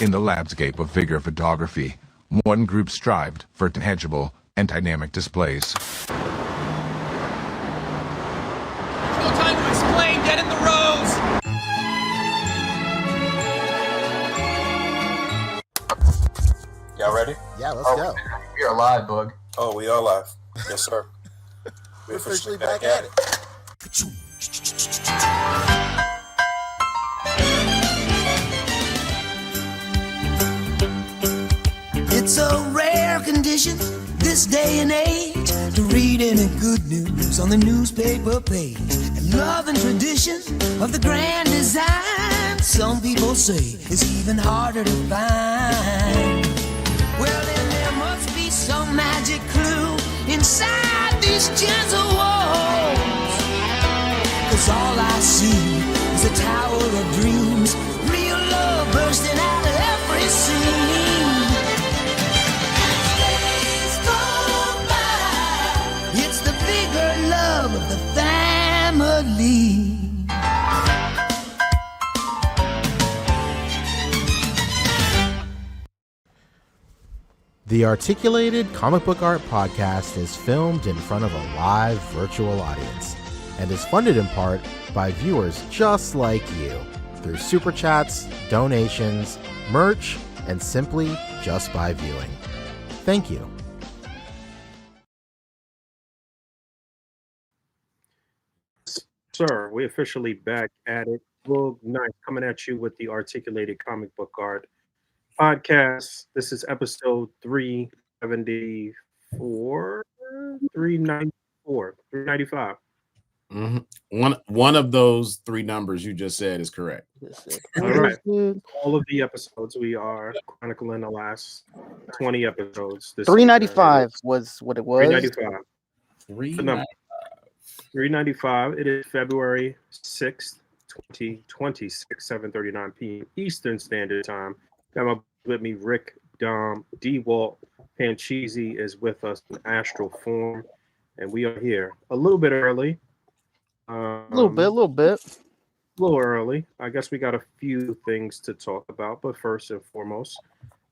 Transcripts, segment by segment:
In the landscape of figure photography, one group strived for tangible and dynamic displays. No time to explain. Get in the rows. Y'all ready? Yeah, let's go. We are live, Bug. Oh, we are live. Yes, sir. We're officially back at it. It's a rare condition this day and age to read any good news on the newspaper page. And love and tradition of the grand design, some people say, is even harder to find. Well, then there must be some magic clue inside these gentle walls. 'Cause all I see is a tower of dreams, real love bursting out of every scene. It's the bigger love of the family. The Articulated Comic Book Art Podcast is filmed in front of a live virtual audience and is funded in part by viewers just like you through super chats, donations, merch, and simply just by viewing. Thank you. Sir, we're officially back at it. Well, nice coming at you with the Articulated Comic Book Art Podcast. This is episode 374, 394, 395. Mm-hmm. One of those three numbers you just said is correct. All right. All of the episodes we are chronicling the last 20 episodes. 395 was what it was. 395. 395. It is February 6th, 2026, 7:39 p.m. Eastern Standard Time. Got with me Rick, Dom, D. Walt, Pancheezy is with us in astral form, and we are here a little bit early. A little bit. A little early. I guess we got a few things to talk about, but first and foremost,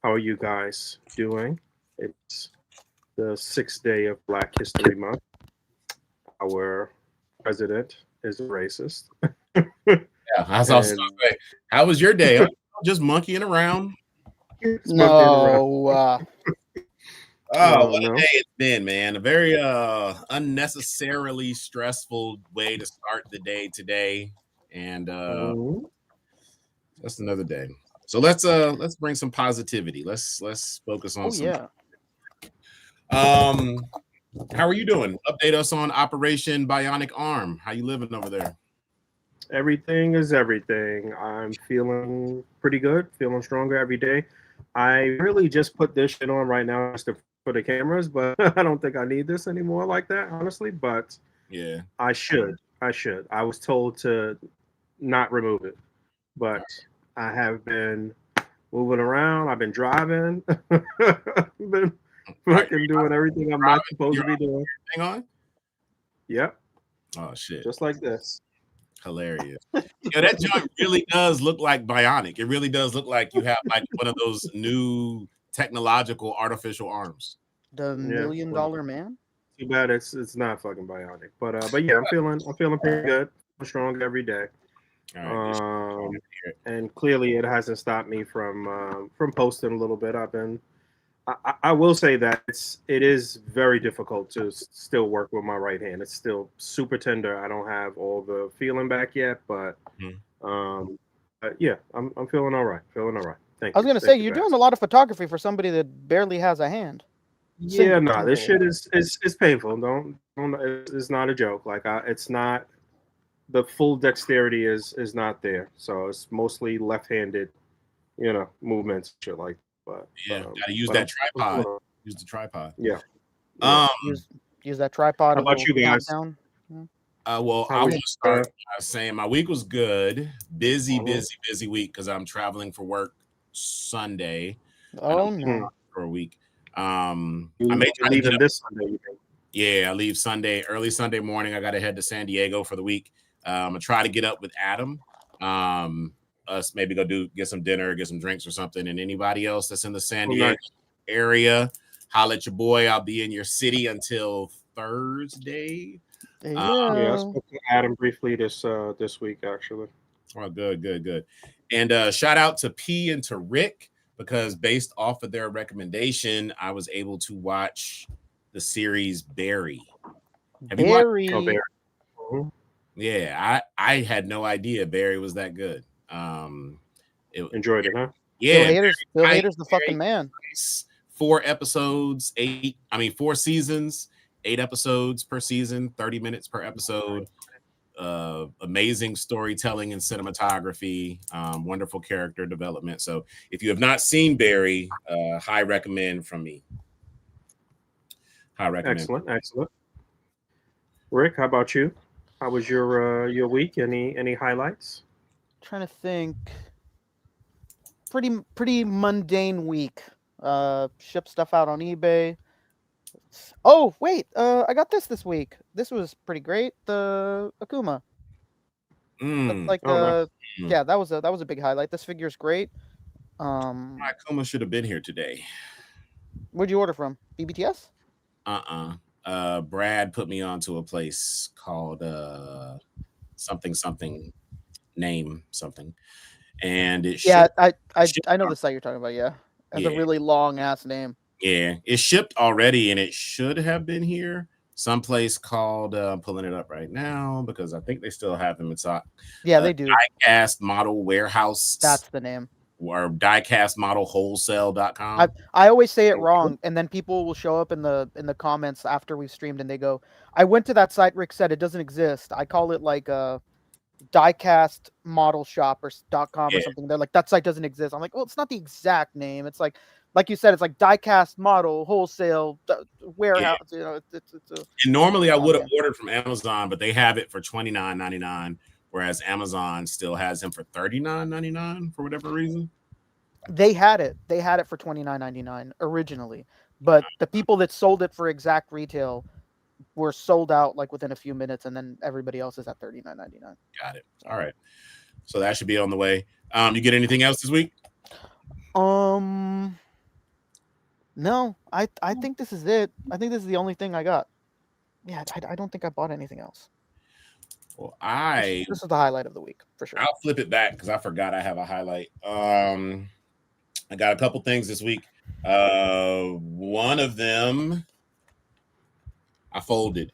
how are you guys doing? It's the 6th day of Black History Month. Our president is a racist. Yeah, I was also say, how was your day? Just monkeying around. No. What a day it's been, man. A very unnecessarily stressful way to start the day today. And that's another day. So let's bring some positivity. Let's focus on how are you doing? Update us on Operation Bionic Arm. How you living over there? Everything is everything. I'm feeling pretty good, feeling stronger every day. I really just put this shit on right now just for the cameras, but I don't think I need this anymore like that, honestly. But yeah, I should. I was told to not remove it, but I have been moving around. I've been driving. Been fucking doing everything I'm not supposed to be doing. Hang on. Yep. Oh shit. Just like this. Hilarious. Yeah, that joint really does look like bionic. It really does look like you have like one of those new technological artificial arms. The $1 million man. Too bad it's not fucking bionic. But yeah, I'm feeling pretty good. I'm strong every day. Right, and clearly it hasn't stopped me from posting a little bit. I will say that it is very difficult to still work with my right hand. It's still super tender. I don't have all the feeling back yet, but yeah, I'm feeling all right. Thank you. I was gonna say you're doing a lot of photography for somebody that barely has a hand. Yeah, no, this shit is painful. Don't it's not a joke. Like it's not, the full dexterity is not there. So it's mostly left-handed, movements, shit like. But yeah, gotta use that tripod. Use the tripod. Yeah. Use that tripod. How about you guys? Well, I want to start by saying my week was good. Busy week because I'm traveling for work Sunday. Oh no. For a week. I may leave this Sunday. Yeah, I leave early Sunday morning. I got to head to San Diego for the week. I'm gonna try to get up with Adam. us maybe go get some dinner, get some drinks or something. And anybody else that's in the San Diego area, holla at your boy. I'll be in your city until Thursday. Yeah, I spoke to Adam briefly this week actually. Oh, good. And shout out to P and to Rick, because based off of their recommendation, I was able to watch the series Barry. Have you watched Barry? Yeah, I had no idea Barry was that good. Enjoyed it, huh? Yeah, Bill Hader's the fucking man. 4 episodes, 4 seasons, 8 episodes per season, 30 minutes per episode. Amazing storytelling and cinematography, wonderful character development. So if you have not seen Barry, high recommend from me. High recommend. Excellent. Rick, how about you? How was your week? Any highlights? Trying to think. Pretty mundane week. Ship stuff out on eBay. Oh wait, I got this week. This was pretty great. The Akuma. That's like yeah, that was a big highlight. This figure's great. My Akuma should have been here today. Where'd you order from? BBTS? Brad put me onto a place called something name something, and it I know the site you're talking about. Yeah, has a really long ass name. Yeah, it shipped already, and it should have been here someplace called. I'm pulling it up right now because I think they still have them in stock. Yeah, they do. Diecast Model Warehouse. That's the name. Or diecastmodelwholesale.com. I always say it wrong, and then people will show up in the comments after we've streamed, and they go, "I went to that site. Rick said it doesn't exist. I call it like a diecast model shop or .com or something." They're like, "That site doesn't exist." I'm like, "Well, it's not the exact name. It's like you said, it's like diecast model wholesale warehouse." You know, it's and normally I would have ordered from Amazon, but they have it for $29.99. Whereas Amazon still has them for $39.99 for whatever reason. They had it for $29.99 originally, but the people that sold it for exact retail were sold out like within a few minutes, and then everybody else is at $39.99. Got it. All right, so that should be on the way. You get anything else this week? No, I think this is it. I think this is the only thing I got. Yeah, I don't think I bought anything else. Well, this is the highlight of the week for sure. I'll flip it back because I forgot I have a highlight. I got a couple things this week. One of them I folded.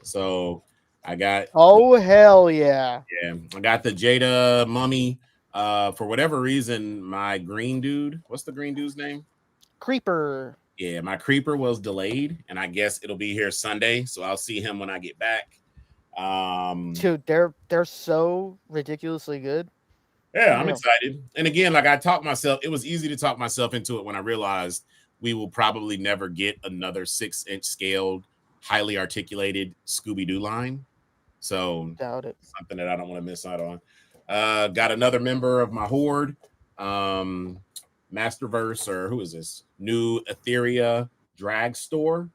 So I got hell yeah. Yeah, I got the Jada mummy. For whatever reason, my green dude, what's the green dude's name? Creeper. Yeah, my creeper was delayed, and I guess it'll be here Sunday. So I'll see him when I get back. Dude, they're so ridiculously good. Yeah, I'm excited. And again, like I talked myself, it was easy to talk myself into it when I realized we will probably never get another 6-inch scaled, highly articulated Scooby-Doo line. So doubt it. Something that I don't want to miss out on. Got another member of my horde, Masterverse, or who is this? New Etheria Drag Store.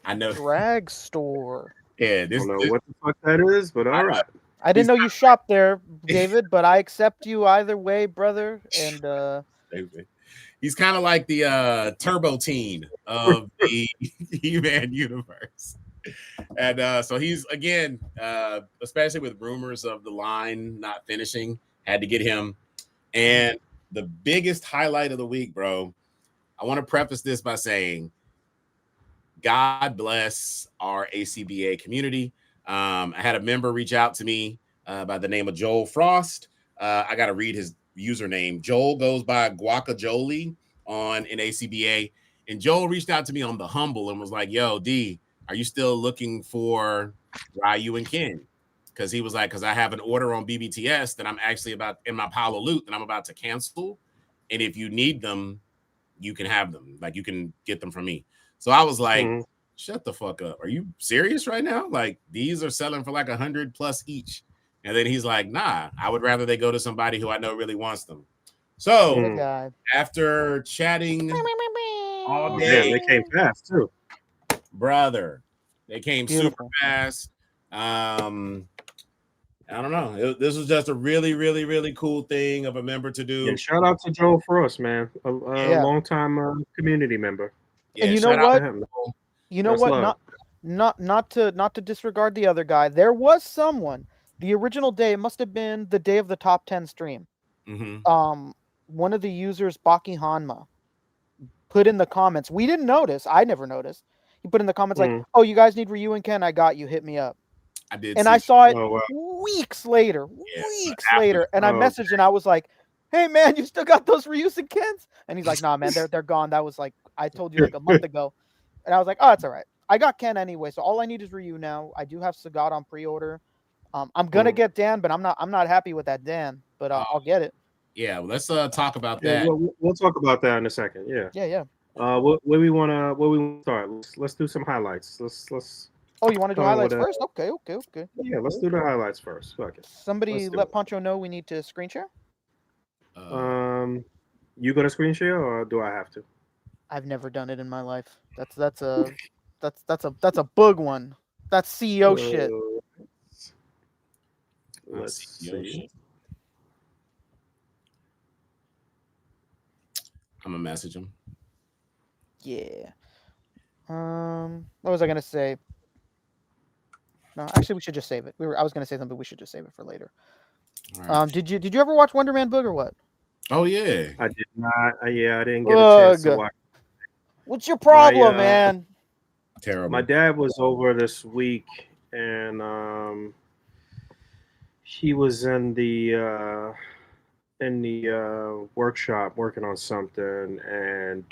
I know Drag Store. Yeah, I don't know what the fuck that is, but all right. I didn't know you shopped there, David, but I accept you either way, brother. And he's kind of like the Turbo Teen of the He-Man universe. And so he's, again, especially with rumors of the line not finishing, had to get him. And the biggest highlight of the week, bro, I want to preface this by saying, God bless our A.C.B.A. community. I had a member reach out to me by the name of Joel Frost. I got to read his username. Joel goes by Guacajoli on an A.C.B.A. And Joel reached out to me on the humble and was like, "Yo, D, are you still looking for Ryu and Ken?" Because he was like, because I have an order on BBTS that I'm actually about in my pile of loot that I'm about to cancel. And if you need them, you can have them. Like, you can get them from me. So I was like, shut the fuck up. Are you serious right now? Like, these are selling for like $100+ each. And then he's like, nah, I would rather they go to somebody who I know really wants them. So after chatting all day, they came fast too. Brother, they came super fast. I don't know. This was just a really, really, really cool thing of a member to do. Yeah, shout out to Joel Frost, man, a long time community member. Yeah, and you know shout out what? to him. You know That's what? love. Not to disregard the other guy. There was someone. The original day, it must have been the day of the top 10 stream. One of the users, Baki Hanma, put in the comments. We didn't notice. I never noticed. He put in the comments like, "Oh, you guys need Ryu and Ken? I got you. Hit me up." I did, and see I saw it Oh, wow. weeks later. Yeah, Weeks after- later, and I Oh, messaged and I was like, "Hey man, you still got those Ryus and Kens?" And he's like, "Nah, man, they're gone. That was like I told you like a month ago." And I was like, "Oh, it's all right. I got Ken anyway, so all I need is Ryu now. I do have Sagat on pre-order. I'm gonna get Dan, but I'm not happy with that Dan, but I'll get it." Yeah, well, let's talk about yeah, that. we'll talk about that in a second. Yeah. Yeah. Where we wanna start? Let's do some highlights. Let's. Oh, you want to do Tell me highlights what, first? Okay. Yeah, let's do the highlights first. Fuck it. Somebody Let's do let it. Pancho know we need to screen share. You gonna screen share or do I have to? I've never done it in my life. That's a bug one. That's CEO shit. Let's see. I'm gonna message him. Yeah. What was I gonna say? No, actually, we should just save it. I was gonna say something, but we should just save it for later. Right. Did you ever watch Wonder Man Boog or what? Oh yeah, I did not. I didn't get a chance to watch. What's your problem, man? terrible. My dad was over this week, and he was in the workshop working on something, and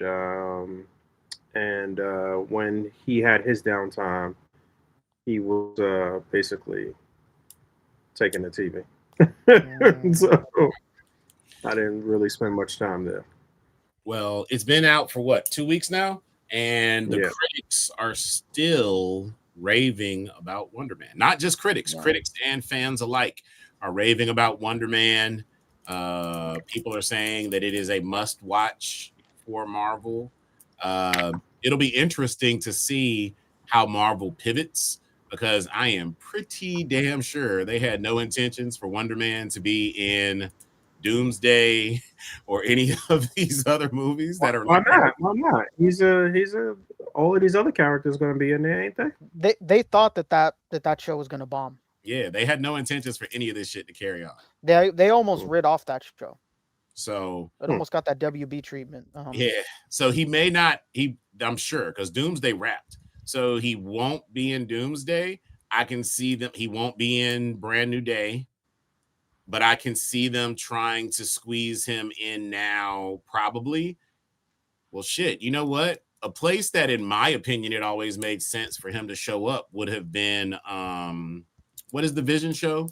when he had his downtime, he was basically taking the TV. So I didn't really spend much time there. Well, it's been out for what, 2 weeks now, and the Yeah. critics are still raving about Wonder Man. Not just critics, critics and fans alike are raving about Wonder Man. People are saying that it is a must-watch for Marvel. It'll be interesting to see how Marvel pivots, because I am pretty damn sure they had no intentions for Wonder Man to be in Doomsday or any of these other movies that are. Why not? Why not? He's a. All of these other characters going to be in there, ain't they? They thought that show was gonna bomb. Yeah, they had no intentions for any of this shit to carry on. They almost rid off that show. So it almost got that WB treatment. Yeah, so he may not. I'm sure, because Doomsday wrapped, so he won't be in Doomsday. I can see them. He won't be in Brand New Day, but I can see them trying to squeeze him in now. Probably. Well, shit. You know what? A place that, in my opinion, it always made sense for him to show up would have been what is the Vision show?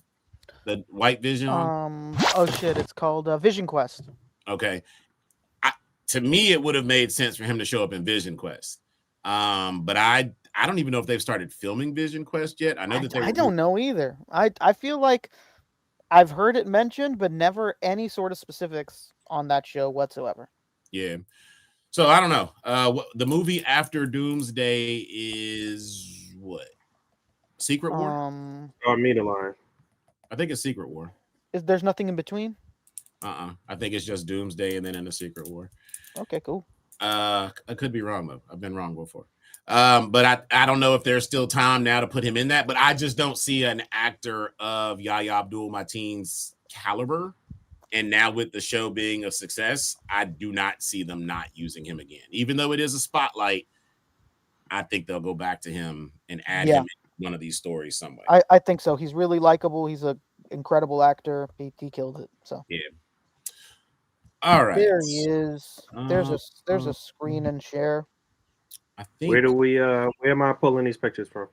The White Vision? Oh shit, it's called Vision Quest. Okay. To me, it would have made sense for him to show up in Vision Quest. But I don't even know if they've started filming Vision Quest yet. I know that I don't know either. I feel like I've heard it mentioned, but never any sort of specifics on that show whatsoever. Yeah. So I don't know. The movie after Doomsday is what? Secret War? Meet a line. I think it's Secret War. There's nothing in between? I think it's just Doomsday and then in the Secret War. Okay, cool. I could be wrong though. I've been wrong before. But I don't know if there's still time now to put him in that. But I just don't see an actor of Yahya Abdul-Mateen's caliber. And now with the show being a success, I do not see them not using him again. Even though it is a spotlight, I think they'll go back to him and add him in one of these stories somewhere. I think so. He's really likable. He's an incredible actor. He killed it. So yeah. All right. There he is. There's a screen and share. I think. Where am I pulling these pictures from?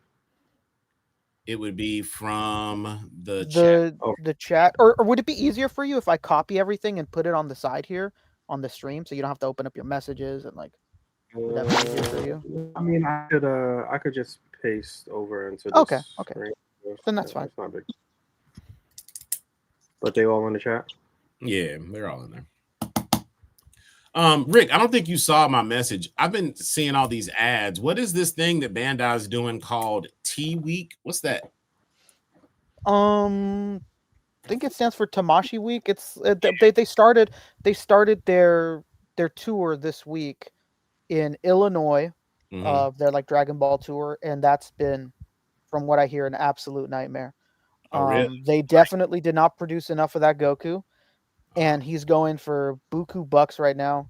It would be from the chat. The chat, or would it be easier for you if I copy everything and put it on the side here on the stream, so you don't have to open up your messages and like? Would that be easier for you? I mean, I could just paste over into this. Okay. Screen. Then that's fine. It's not big. But they all in the chat. Yeah, they're all in there. Rick, I don't think you saw my message. I've been seeing all these ads. What is this thing that Bandai's doing called T Week? What's that? I think it stands for Tamashi Week. They started their tour this week in Illinois. Mhm. Their like Dragon Ball tour, and that's been, from what I hear, an absolute nightmare. Oh, really? They definitely did not produce enough of that Goku, and he's going for buku bucks right now.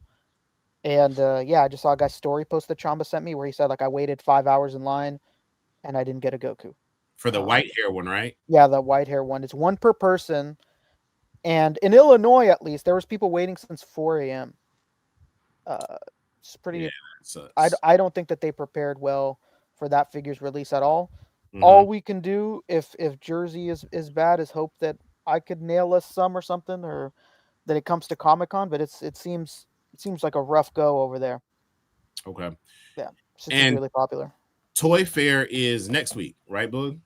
And yeah, I just saw a guy's story post that Chamba sent me where he said like I waited 5 hours in line and I didn't get a Goku. For the white hair one, right? Yeah, the white hair one. It's one per person. And in Illinois, at least, there was people waiting since 4 a.m. It's pretty. Yeah, that sucks. I don't think that they prepared well for that figure's release at all. Mhm. All we can do if Jersey is bad is hope that I could nail us some or something, or that it comes to Comic-Con. But it seems like a rough go over there. Okay. Yeah, it's just And really popular. Toy Fair is next week, right, Bud?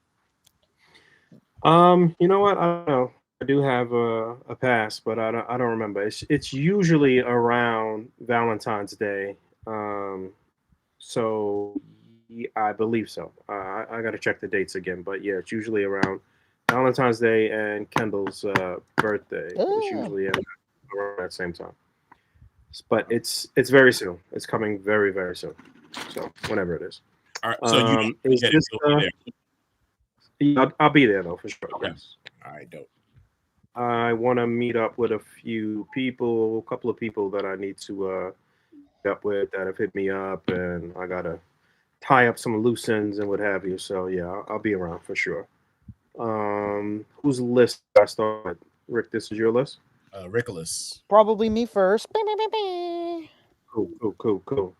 You know what? I don't know. I do have a pass, but I don't remember. It's usually around Valentine's Day. So I believe so. I got to check the dates again, but yeah, it's usually around Valentine's Day and Kendall's birthday. It's usually around that same time. But it's very soon. It's coming very, very soon. So whenever it is. All right. So is this? I'll be there though for sure. Okay. Yes. All right, dope. I want to meet up with a couple of people that I need to meet up with that have hit me up, and I gotta tie up some loose ends and what have you. So yeah, I'll be around for sure. Whose list I start with? Rick, this is your list. Rickolas. Probably me first. Cool.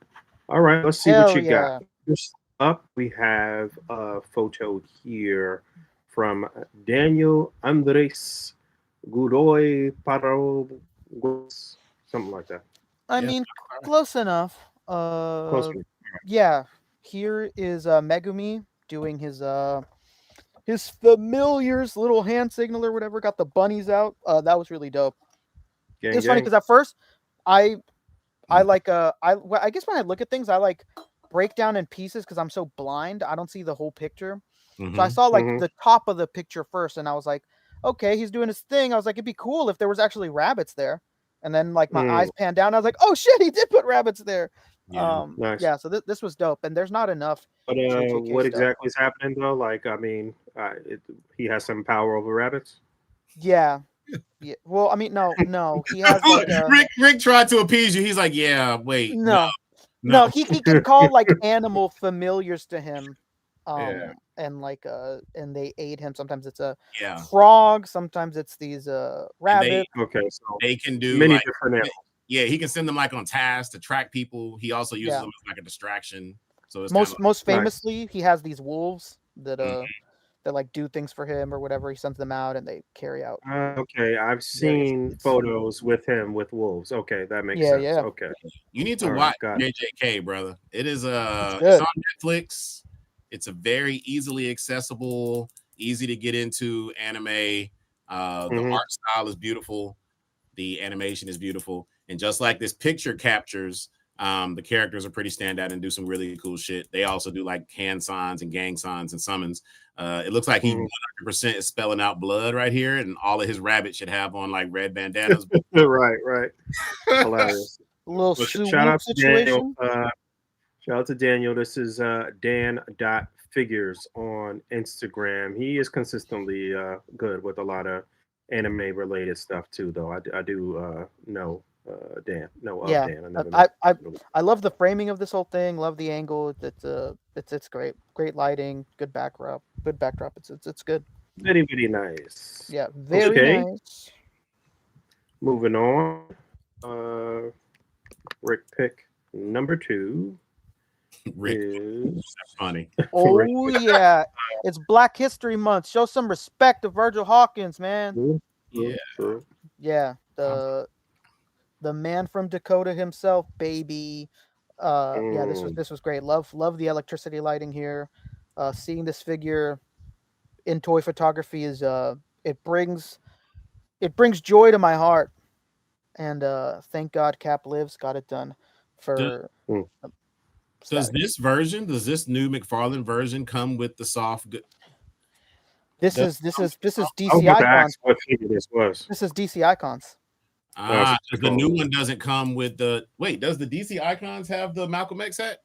All right, let's see what you got. First up, we have a photo here from Daniel Andres Godoy Paro, something like that. I mean, close enough. Close enough. Yeah. Here is Megumi doing his familiar's little hand signal or whatever. Got the bunnies out. That was really dope. It's funny because at first, I guess when I look at things, I like break down in pieces because I'm so blind. I don't see the whole picture. So I saw like the top of the picture first, and I was like, okay, he's doing his thing. I was like, it'd be cool if there was actually rabbits there. And then like my eyes panned down. I was like, oh shit, he did put rabbits there. Yeah, nice. Yeah. So this was dope, and there's not enough. But what exactly is happening though? Like, I mean, he has some power over rabbits. Yeah. Yeah. Well, I mean, no. He has like Rick tried to appease you. He's like, yeah, wait, no. He can call like animal familiars to him. And like and they aid him. Sometimes it's a frog, sometimes it's these rabbits. So they can do many like, different animals. Yeah, he can send them like on tasks to track people. He also uses them as like a distraction. So it's most famously, he has these wolves that that like do things for him or whatever. He sends them out and they carry out. Okay, I've seen photos with him with wolves. Okay, that makes sense. Yeah. Okay, you need to watch JJK, brother. It is it's on Netflix. It's a very easily accessible, easy to get into anime. The art style is beautiful. The animation is beautiful. And just like this picture captures, the characters are pretty standout and do some really cool shit. They also do like hand signs and gang signs and summons. It looks like he 100% is spelling out blood right here, and all of his rabbits should have on like red bandanas. right. Hilarious. A little shout out to Daniel. Shout out to Daniel. This is Dan.figures on Instagram. He is consistently good with a lot of anime related stuff too, though. I do know Dan. Dan. I love the framing of this whole thing. Love the angle. It's great. Great lighting. Good backdrop. It's good. Very, very nice. Yeah, very nice. Moving on. Rick pick number 2. Rick, that's funny. Oh yeah, it's Black History Month. Show some respect to Virgil Hawkins, man. Yeah, the man from Dakota himself, baby. Yeah, this was great. Love the electricity lighting here. Seeing this figure in toy photography is it brings joy to my heart. And thank God Cap Lives got it done for. Does this new McFarlane version come with the soft? This Does- is I was DC about to Icons. ask what figure this was. This is DC Icons. The new one doesn't come with the. Wait, does the DC Icons have the Malcolm X hat?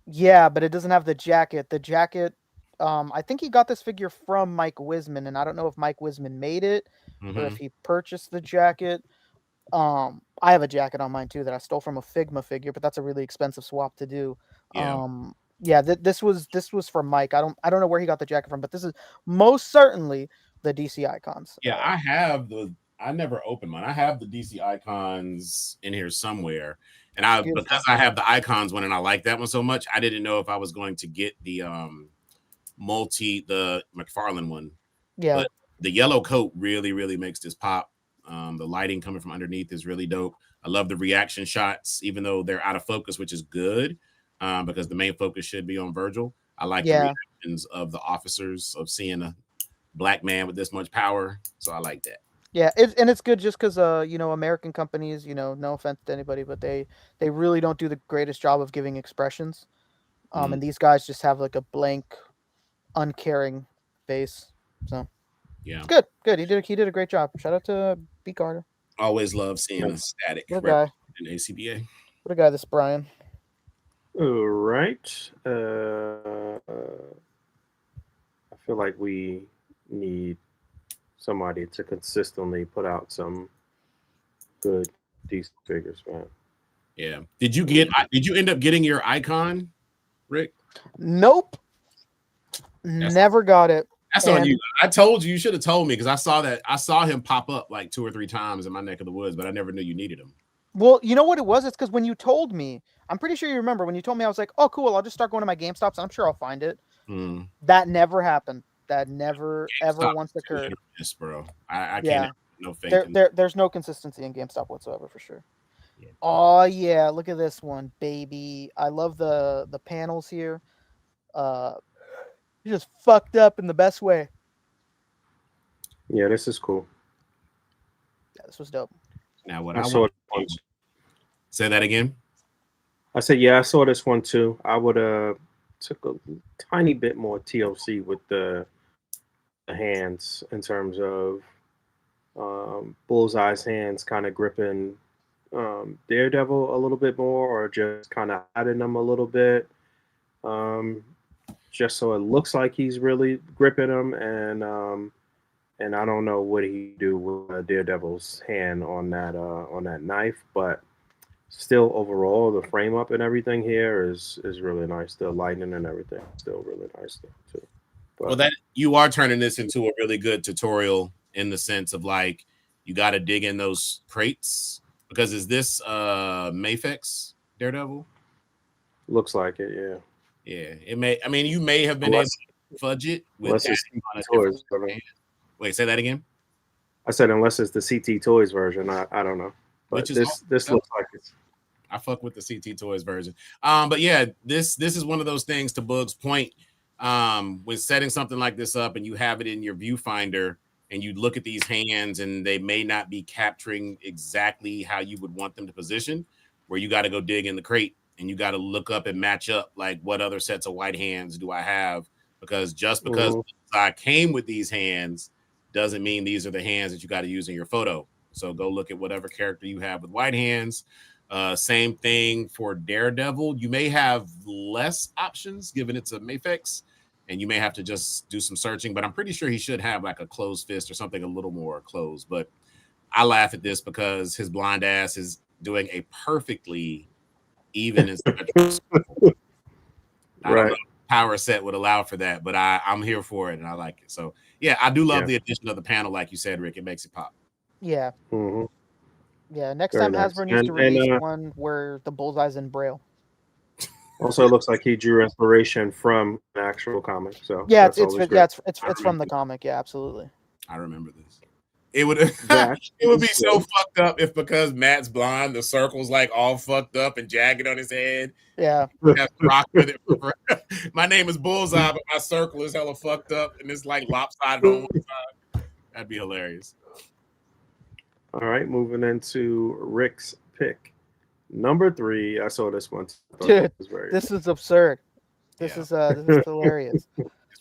Yeah, but it doesn't have the jacket. The jacket, I think he got this figure from Mike Wisman, and I don't know if Mike Wisman made it or if he purchased the jacket. I have a jacket on mine too that I stole from a Figma figure, but that's a really expensive swap to do. Yeah. Yeah, this was for Mike. I don't know where he got the jacket from, but this is most certainly the DC Icons. Yeah, I have the. I never opened mine. I have the DC Icons in here somewhere, and because I have the Icons one and I like that one so much, I didn't know if I was going to get the the McFarlane one. Yeah, but the yellow coat really makes this pop. The lighting coming from underneath is really dope. I love the reaction shots, even though they're out of focus, which is good because the main focus should be on Virgil. I like the reactions of the officers of seeing a black man with this much power, so I like that. Yeah, it's good just because American companies, no offense to anybody, but they really don't do the greatest job of giving expressions. And these guys just have like a blank, uncaring face. So yeah, good. He did a great job. Shout out to B. Carter. Always love seeing a static What a guy. in A.C.B.A. What a guy, this Brian. All right. I feel like we need somebody to consistently put out some good, decent figures, man. Yeah. Did you end up getting your icon, Rick? Nope. Never got it. That's on you. I told you should have told me because I saw him pop up like 2 or 3 times in my neck of the woods, but I never knew you needed him. Well, you know what it was? It's because when you told me, I'm pretty sure you remember when you told me, I was like, oh, cool, I'll just start going to my GameStops and I'm sure I'll find it. That never happened. That never ever once occurred. Yes, bro. I can't. No faith. There's no consistency in GameStop whatsoever for sure. Yeah. Oh yeah, look at this one, baby. I love the panels here. Just fucked up in the best way. Yeah, this is cool. Yeah, this was dope. Now what I saw it once. Say that again. I said, yeah, I saw this one too. I would have took a tiny bit more TLC with the hands in terms of Bullseye's hands kind of gripping Daredevil a little bit more, or just kind of hiding them a little bit, just so it looks like he's really gripping them. And I don't know what he do with Daredevil's hand on that knife, but still overall the frame up and everything here is really nice. The lighting and everything is still really nice too. But, well, that you are turning this into a really good tutorial in the sense of like you got to dig in those crates because is this Mafex Daredevil? Looks like it, yeah. Yeah, it may. I mean, you may have been able to fudge it with that on a toys. Wait, say that again. I said unless it's the CT Toys version, I don't know. But this looks like it's. I fuck with the CT Toys version. But yeah, this is one of those things to Bug's point. When setting something like this up and you have it in your viewfinder and you look at these hands and they may not be capturing exactly how you would want them to position, where you got to go dig in the crate and you got to look up and match up like what other sets of white hands do I have? Because just because I came with these hands doesn't mean these are the hands that you got to use in your photo. So go look at whatever character you have with white hands. Same thing for Daredevil. You may have less options given it's a Mafex, and you may have to just do some searching, but I'm pretty sure he should have like a closed fist or something a little more closed. But I laugh at this because his blind ass is doing a perfectly even and symmetrical. I don't know if power set would allow for that, but I'm here for it and I like it. So yeah, I do love the addition of the panel, like you said, Rick. It makes it pop. Yeah. Mm-hmm. Yeah. Next time Hasbro needs to release one where the Bullseye's in Braille. Also, it looks like he drew inspiration from an actual comic. So yeah, it's from the comic. Yeah, absolutely. I remember this. It would it would be so fucked up if because Matt's blind, the circle's like all fucked up and jagged on his head. Yeah. Rock with it. My name is Bullseye, but my circle is hella fucked up and it's like lopsided on one side. That'd be hilarious. All right, moving into Rick's pick. Number 3, I saw this one. Dude, this is absurd. This is hilarious.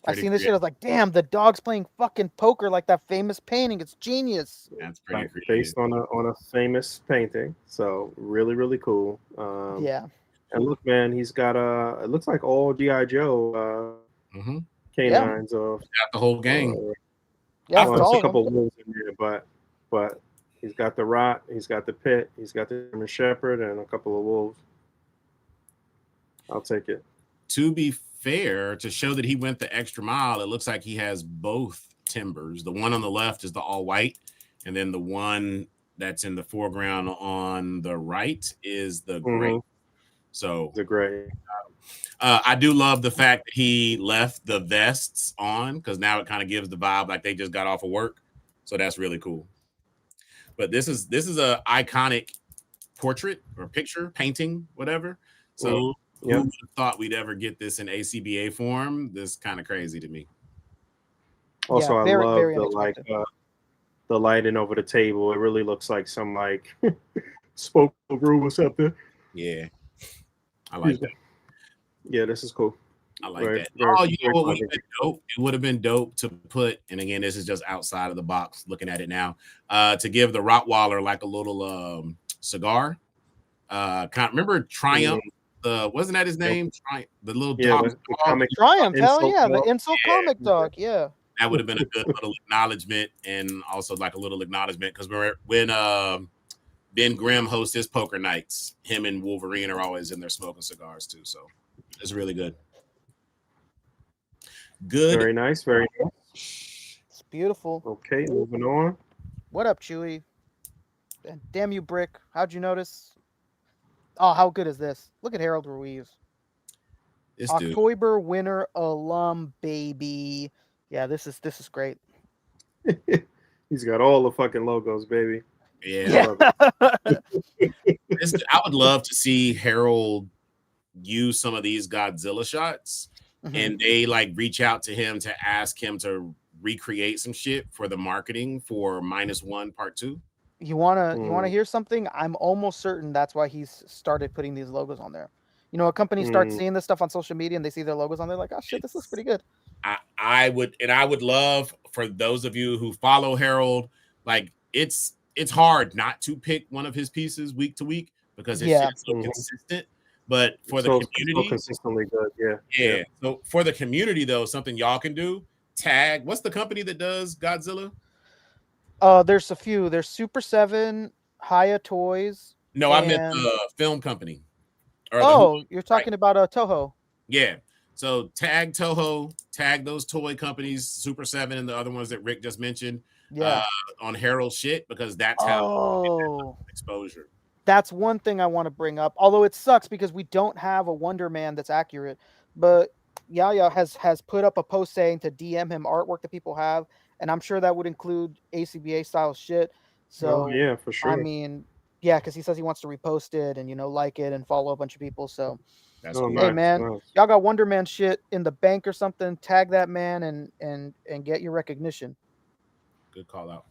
I seen this shit. I was like, damn, the dog's playing fucking poker like that famous painting. It's genius. That's pretty Right, creative. based on a famous painting. So really cool. Yeah. And look, man, he's got it looks like all GI Joe canines of Got the whole gang. Yeah, well, it's it's all a of them. couple of wolves in there, but he's got the Rot, he's got the Pit, he's got the German Shepherd, and a couple of wolves. I'll take it. To be fair, to show that he went the extra mile, it looks like he has both timbers. The one on the left is the all white, and then the one that's in the foreground on the right is the gray. So the gray. I do love the fact that he left the vests on, because now it kind of gives the vibe like they just got off of work. So that's really cool. But this is a iconic portrait or picture, painting, whatever. So who would have thought we'd ever get this in A.C.B.A form? This is kind of crazy to me. Also, Yeah, I very, love very the unexpected. the lighting over the table. It really looks like some like spoke room or something. Yeah, I like that. Yeah, this is cool. I like Very, that. very, Oh, you know very what would clever. have been dope? It would have been dope to put, and again, this is just outside of the box looking at it now, to give the Rottweiler like a little cigar. Remember Triumph? Wasn't that his name? The little dog. The comic Triumph, hell insult yeah, the dog. insult comic dog, yeah. That would have been a good little acknowledgement, and also like a little acknowledgement because when Ben Grimm hosts his poker nights, him and Wolverine are always in there smoking cigars too. So it's really good. Good. Very nice. Very nice. It's beautiful. Okay, moving on. What up, Chewy? And damn you, Brick. How'd you notice? Oh, how good is this? Look at Harold Ruiz. This dude. October winner alum, baby. Yeah, this is great. He's got all the fucking logos, baby. Yeah. I would love to see Harold use some of these Godzilla shots, and they like reach out to him to ask him to recreate some shit for the marketing for -1 Part 2. You wanna hear something? I'm almost certain that's why he's started putting these logos on there. You know, a company starts seeing this stuff on social media and they see their logos on there, like, oh shit, this looks pretty good. I would love for those of you who follow Harold, like it's hard not to pick one of his pieces week to week because it's so consistent. But for the community, so consistently good, yeah. So for the community though, something y'all can do, tag. What's the company that does Godzilla? There's a few. There's Super 7, Haya Toys. No, I meant the film company. You're talking about Toho. Yeah. So tag Toho, tag those toy companies, Super 7 and the other ones that Rick just mentioned. Yeah. On Harold shit, because that's how exposure. That's one thing I want to bring up. Although it sucks because we don't have a Wonder Man that's accurate. But Yaya has put up a post saying to DM him artwork that people have, and I'm sure that would include A.C.B.A style shit. So yeah, for sure. I mean, yeah, because he says he wants to repost it and like it and follow a bunch of people. So that's hey nice, man, nice. Y'all got Wonder Man shit in the bank or something? Tag that man and get your recognition. Good call out.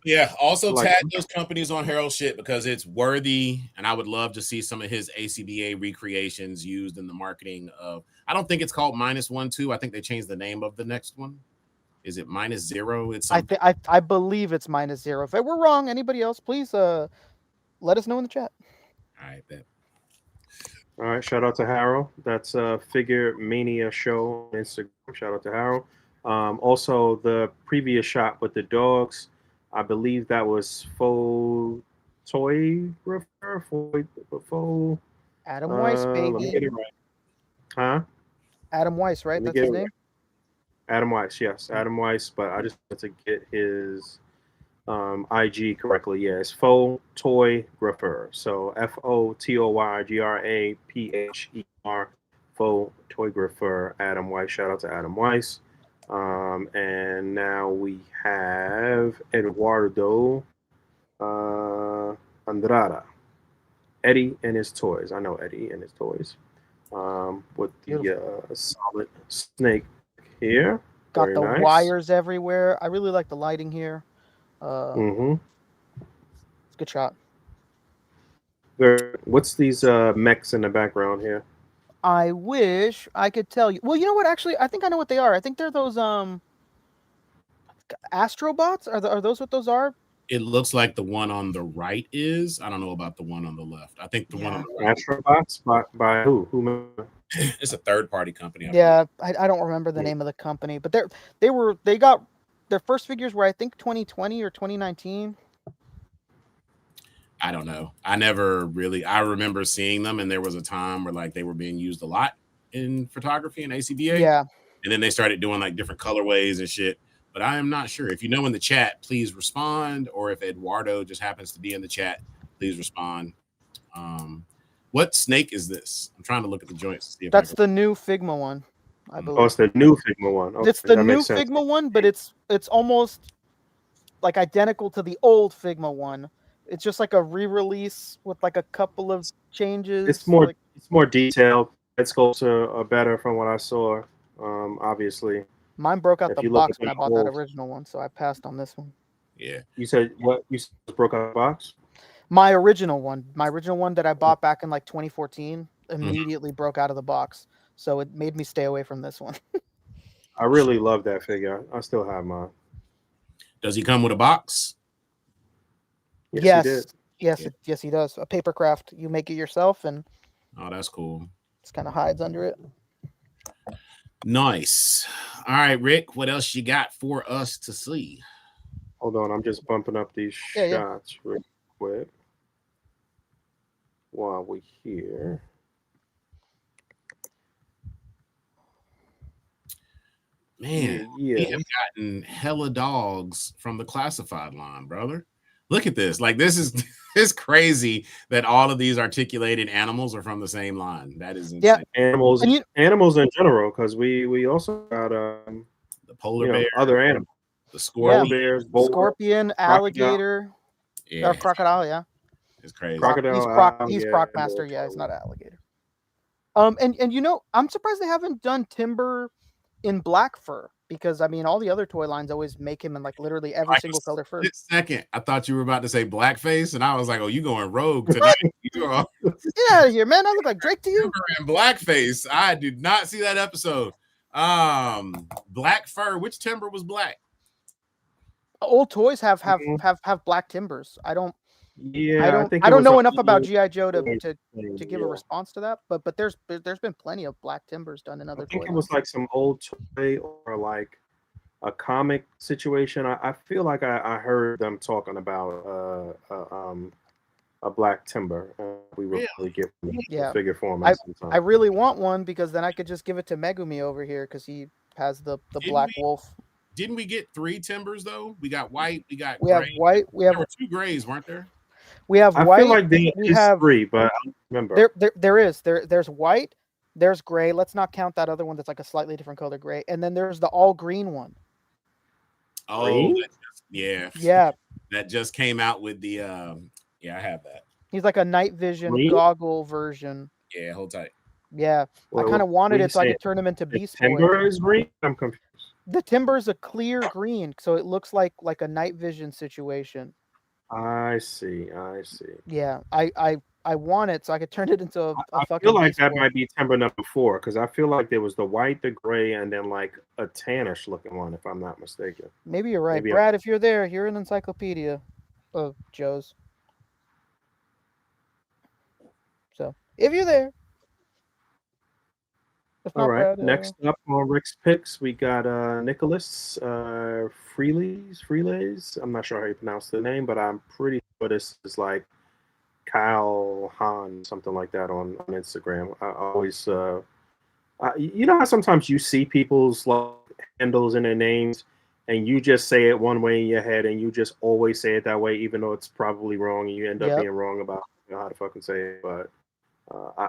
Yeah. Also tag those companies on Harold shit because it's worthy, and I would love to see some of his A.C.B.A recreations used in the marketing of. I don't think it's called -1 I think they changed the name of the next one. Is it -0? It's something. I believe it's -0. If we're wrong, anybody else, please let us know in the chat. All right, bet. All right, shout out to Harold. That's a Figure Mania show on Instagram. Shout out to Harold. Also, the previous shot with the dogs, I believe that was Faux Toy Faux Adam Weiss, baby. Let me get it right. Huh? Adam Weiss, right? That's his name? Right. Adam Weiss, yes. Adam Weiss, but I just wanted to get his IG correctly. Yeah, it's Faux Toy Grapher. So FOTOYGRAPHER, Faux Toy Grapher, Adam Weiss. Shout out to Adam Weiss. And now we have Eduardo Andrada. Eddie and his toys. I know Eddie and his toys. With the solid snake here. Got Very the nice. wires everywhere. I really like the lighting here. It's a good shot. What's these mechs in the background here? I wish I could tell you. Well, you know what? Actually, I think I know what they are. I think they're those astrobots. Are those what those are? It looks like the one on the right is. I don't know about the one on the left. I think the one on the right. Astrobots by who? Who? It's a third party company. Yeah, I don't remember the name of the company, but they got their first figures were I think 2020 or 2019. I don't know. I remember seeing them, and there was a time where like they were being used a lot in photography and A.C.B.A. Yeah. And then they started doing like different colorways and shit. But I am not sure. If you know in the chat, please respond. Or if Eduardo just happens to be in the chat, please respond. What snake is this? I'm trying to look at the joints to see if That's the new Figma one, I believe. Oh, it's the new Figma one. Okay, it's the new Figma one, but it's almost like identical to the old Figma one. It's just like a re-release with like a couple of changes. It's more detailed. Head sculpts are better from what I saw. Obviously, mine broke out the box when I bought that original one, so I passed on this one. Yeah. You said what? You broke out the box? My original one that I bought back in like 2014 immediately broke out of the box, so it made me stay away from this one. I really love that figure. I still have mine. Does he come with a box? Yes, he did. Yes, he does. A paper craft. You make it yourself, and oh, that's cool. It kind of hides under it. Nice. All right, Rick. What else you got for us to see? Hold on, I'm just bumping up these shots real quick while we here. Man, we have gotten hella dogs from the classified line, brother. Look at this. Like, this is it's crazy that all of these articulated animals are from the same line. That is insane. Yeah, animals in general, because we also got the polar bear, other animals. The scorpion, bears, scorpion, alligator, crocodile. Yeah, it's crazy. Crocodile. He's Crocmaster. Yeah, he's not alligator. And you know, I'm surprised they haven't done Timber in black fur, because I mean, all the other toy lines always make him in like literally every single color fur. Second, I thought you were about to say blackface, and I was like, "Oh, you going rogue tonight?" Get out of here, man! I look like Drake to you. Timber in blackface. I did not see that episode. Black fur. Which Timber was black? Old toys have black Timbers. I don't Yeah, I don't know enough about G.I. Joe to give a response to that, but there's been plenty of black Timbers done in other toys. I think it was like some old toy or like a comic situation. I feel like I heard them talking about a black Timber. We really get figure format sometimes. I really want one, because then I could just give it to Megumi over here, because he has the black wolf. Didn't we get 3 Timbers though? We got white, we got gray. Have white. We have there were 2 grays, weren't there? We have white. I feel like we have 3, but I don't remember. There's white, there's gray. Let's not count that other one that's like a slightly different color gray, and then there's the all green one. Oh, yeah. That just came out with the I have that. He's like a night vision goggle version. Yeah, hold tight. Yeah, I kind of wanted it so I could turn him into Beast Boy. Timber is green. I'm confused. The Timber is a clear green, so it looks like a night vision situation. I see. Yeah, I want it so I could turn it into a fucking. I feel like Beast that Boy. might be Timber number 4, because I feel like there was the white, the gray, and then like a tannish looking one, if I'm not mistaken. Maybe you're right, Brad. If you're there, you're an encyclopedia of Joe's. So if you're there. All right. Next up on Rick's picks, we got Nicholas Freelays. I'm not sure how you pronounce the name, but I'm pretty sure this is like Kyle Han, something like that on Instagram. I always, you know how sometimes you see people's handles in their names, and you just say it one way in your head, and you just always say it that way, even though it's probably wrong, and you end up being wrong about how to fucking say it. But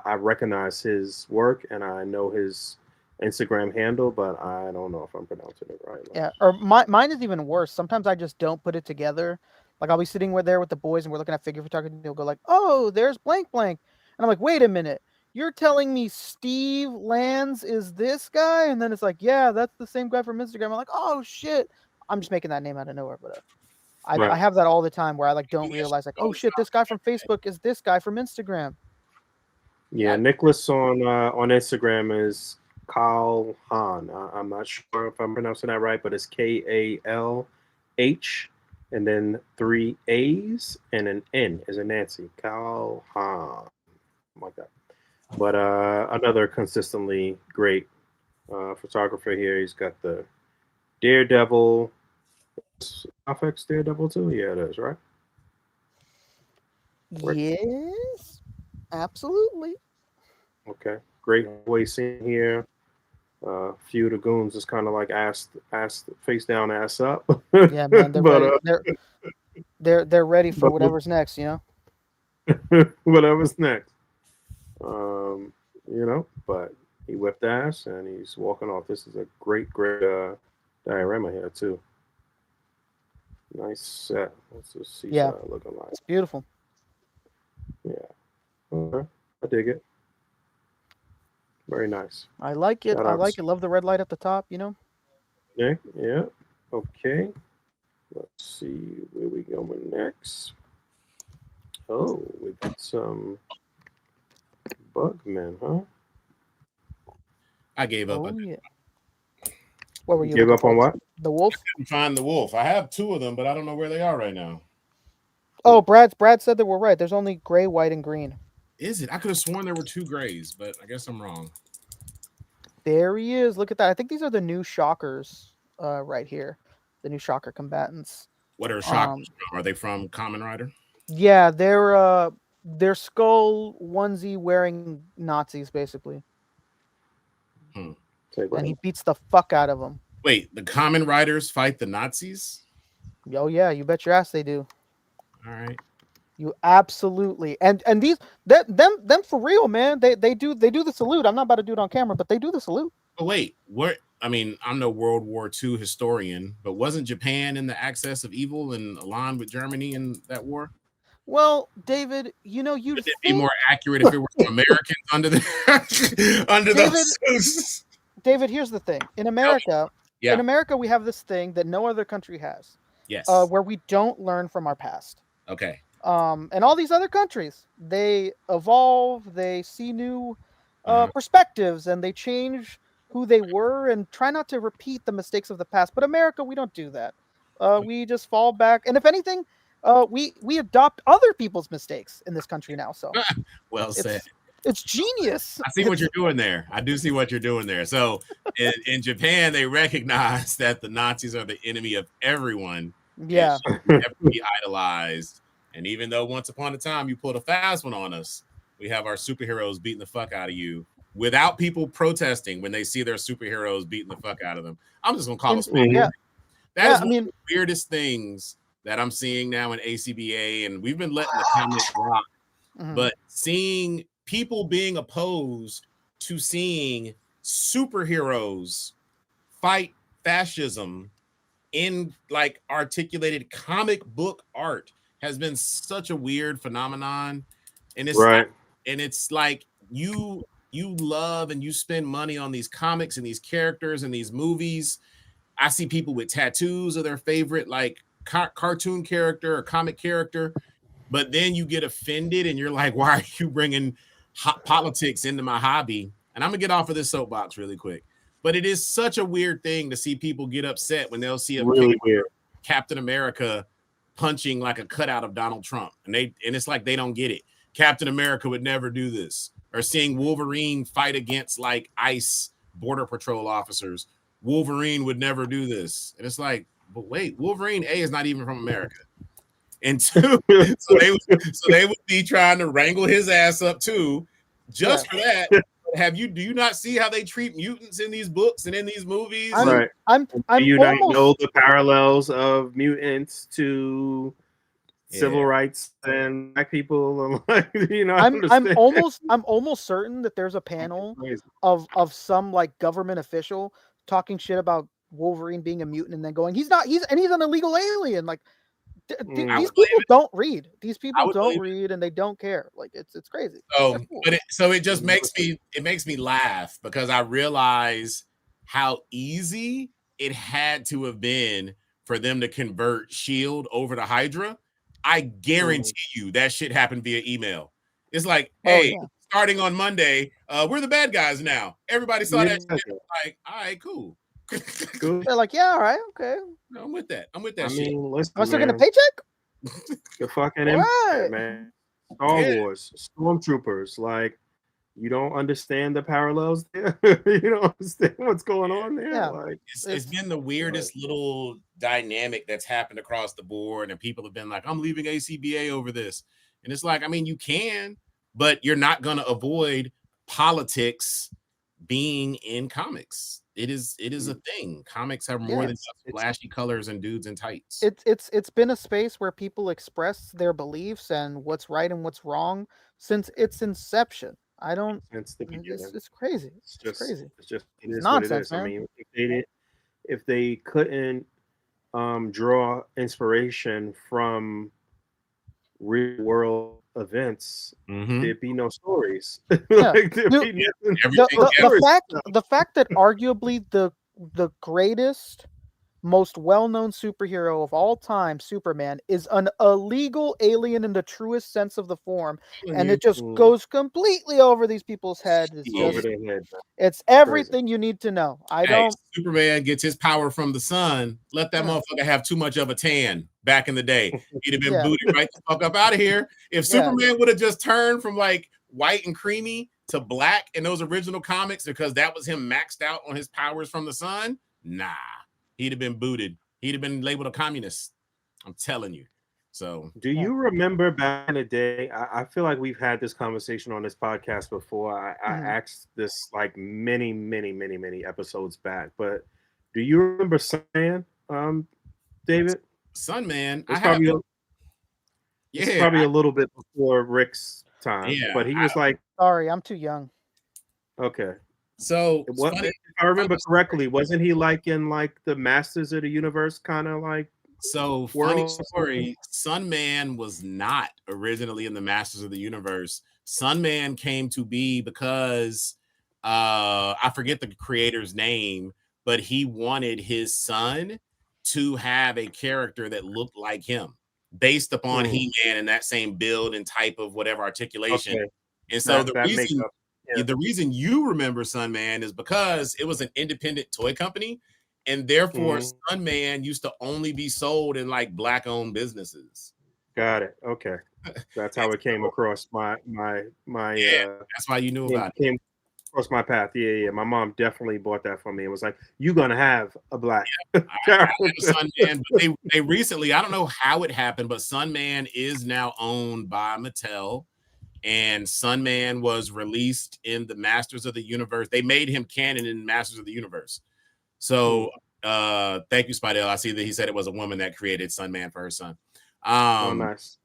I recognize his work, and I know his Instagram handle, but I don't know if I'm pronouncing it right. Yeah, or mine is even worse. Sometimes I just don't put it together. Like I'll be sitting there with the boys, and we're looking at figure photography, and they'll go like, "Oh, there's blank blank," and I'm like, "Wait a minute, you're telling me Steve Lands is this guy?" And then it's like, "Yeah, that's the same guy from Instagram." I'm like, "Oh shit!" I'm just making that name out of nowhere, but I have that all the time where I like don't realize like, "Oh shit, this guy from Facebook is this guy from Instagram." Yeah, Nicholas on Instagram is Kal Han. I'm not sure if I'm pronouncing that right, but it's KALH and then 3 A's and an N is a Nancy. Kal Han. Something like that. But another consistently great photographer here. He's got the Daredevil. FX Daredevil too? Yeah, it is, right? Yes, absolutely. Okay. Great way scene here. Few of the goons is kind of like ass face down, ass up. Yeah, man, they're but ready. They're ready for whatever's next. You know. whatever's next. But he whipped ass and he's walking off. This is a great diorama here too. Nice set. What's this seaside looking like? It's beautiful. Yeah. Okay. I dig it. Very nice. I like it. I like it. Love the red light at the top. You know. Yeah. Yeah. Okay. Let's see where we going next. Oh, we got some Bugmen, huh? I gave up. Oh, yeah. What were you? Gave up on what? The wolf. I couldn't find the wolf. I have 2 of them, but I don't know where they are right now. Oh, Brad said that we're right. There's only gray, white, and green. Is it? I could have sworn there were 2 grays, but I guess I'm wrong. There he is. Look at that. I think these are the new shockers right here. The new shocker combatants. What are shockers from? Are they from Kamen Rider? Yeah, they're skull onesie wearing Nazis basically. And he beats the fuck out of them. Wait, the Kamen Riders fight the Nazis? Oh yeah, you bet your ass they do. All right. You absolutely and these them for real, man. They do the salute. I'm not about to do it on camera, but they do the salute. But wait, what? I mean, I'm no World War II historian, but wasn't Japan in the axis of evil and aligned with Germany in that war? Well, David, you know, would it be more accurate if it were Americans under the under those? David, here's the thing: in America, we have this thing that no other country has. Yes. Where we don't learn from our past. Okay. And all these other countries, they evolve, they see new perspectives, and they change who they were and try not to repeat the mistakes of the past. But America, we don't do that. We just fall back, and if anything, we adopt other people's mistakes in this country now. So well said. It's genius. I see what you're doing there. I do see what you're doing there. So in Japan, they recognize that the Nazis are the enemy of everyone. Yeah. Never be idolized. And even though once upon a time you pulled a fast one on us, we have our superheroes beating the fuck out of you without people protesting when they see their superheroes beating the fuck out of them. I'm just going to call it. Yeah. That is one of the weirdest things that I'm seeing now in A.C.B.A. And we've been letting the comments rock. But seeing people being opposed to seeing superheroes fight fascism in like articulated comic book art has been such a weird phenomenon. And it's it's like you love and you spend money on these comics and these characters and these movies. I see people with tattoos of their favorite like cartoon character or comic character, but then you get offended and you're like, why are you bringing politics into my hobby? And I'm gonna get off of this soapbox really quick, but it is such a weird thing to see people get upset when they'll see a really weird Captain America punching like a cutout of Donald Trump, and it's like they don't get it. Captain America would never do this. Or seeing Wolverine fight against like ICE border patrol officers, Wolverine would never do this. And it's like, but wait, Wolverine A is not even from America. And 2, so they would be trying to wrangle his ass up too, just for that. Do you not see how they treat mutants in these books and in these movies? Do you not know the parallels of mutants to civil rights and black people? And I'm almost certain that there's a panel of some like government official talking shit about Wolverine being a mutant and then going, he's an illegal alien. Like these people don't read. These people don't read and they don't care. Like it's crazy. Oh, so it just makes me laugh because I realize how easy it had to have been for them to convert SHIELD over to Hydra. I guarantee you that shit happened via email. It's like, hey, starting on Monday. We're the bad guys now. Everybody saw that Yeah. shit. Like, all right, cool. Good. They're like, yeah, all right, okay. I'm with that. I'm with that I shit. mean, listen, Am I still getting a man, paycheck? the fucking All Empire, right. man. Star Yeah. Wars, Stormtroopers, like you don't understand the parallels there. You don't understand what's going on there. Yeah. Like It's been the weirdest little dynamic that's happened across the board, and people have been like, I'm leaving A.C.B.A. over this. And it's like, I mean, you can, but you're not going to avoid politics being in comics. It is a thing. Comics have more than just flashy colors and dudes in tights. It's been a space where people express their beliefs and what's right and what's wrong since its inception. I don't. since the beginning. It's crazy. It's just crazy. it is what it Nonsense, is. I man. mean, if they couldn't draw inspiration from real world events, there'd be no stories. Yeah. Like, there'd Dude, be nothing. the fact that arguably the greatest, most well-known superhero of all time, Superman, is an illegal alien in the truest sense of the form, and it just goes completely over these people's heads. It's over just, their head. it's everything you need to know. Superman gets his power from the sun. Let that motherfucker have too much of a tan back in the day. He'd have been booted right the fuck up out of here. If Superman would have just turned from like white and creamy to black in those original comics because that was him maxed out on his powers from the sun, nah. He'd have been booted. He'd have been labeled a communist. I'm telling you. So, do you remember back in the day? I feel like we've had this conversation on this podcast before. I asked this like many episodes back, but do you remember Sunman, David? Sunman, it's probably a little bit before Rick's time, but he was like, sorry, I'm too young. Okay. So if I remember correctly, wasn't he like in like the Masters of the Universe kind of like? So funny story, Sunman was not originally in the Masters of the Universe. Sunman came to be because I forget the creator's name, but he wanted his son to have a character that looked like him based upon He-Man and that same build and type of whatever articulation. Okay. And so the reason you remember Sunman is because it was an independent toy company, and therefore Sunman used to only be sold in like black-owned businesses. Got it. Okay, that's how it came across my. That's why you knew about it. Came across my path. Yeah. My mom definitely bought that for me. It was like, you're gonna have a black Sunman. But they recently, I don't know how it happened, but Sunman is now owned by Mattel. And Sunman was released in the Masters of the Universe. They made him canon in Masters of the Universe. So thank you, Spidell. I see that he said it was a woman that created Sunman for her son. Nice.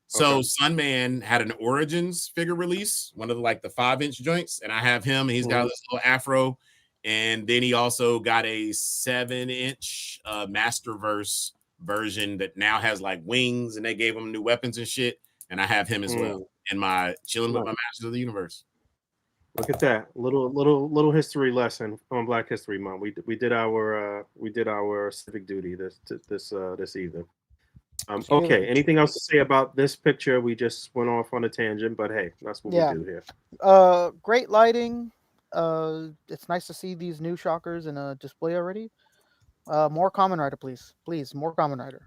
So Sunman had an Origins figure release, one of the 5-inch joints, and I have him. He's got this little afro, and then he also got a 7-inch Masterverse version that now has like wings, and they gave him new weapons and shit. And I have him as well in my chilling with my Masters of the Universe. Look at that little history lesson on Black History Month. We did our civic duty this evening. Okay. Anything else to say about this picture? We just went off on a tangent, but hey, that's what we do here. Great lighting. It's nice to see these new shockers in a display already. More Kamen Rider, please. More Kamen Rider.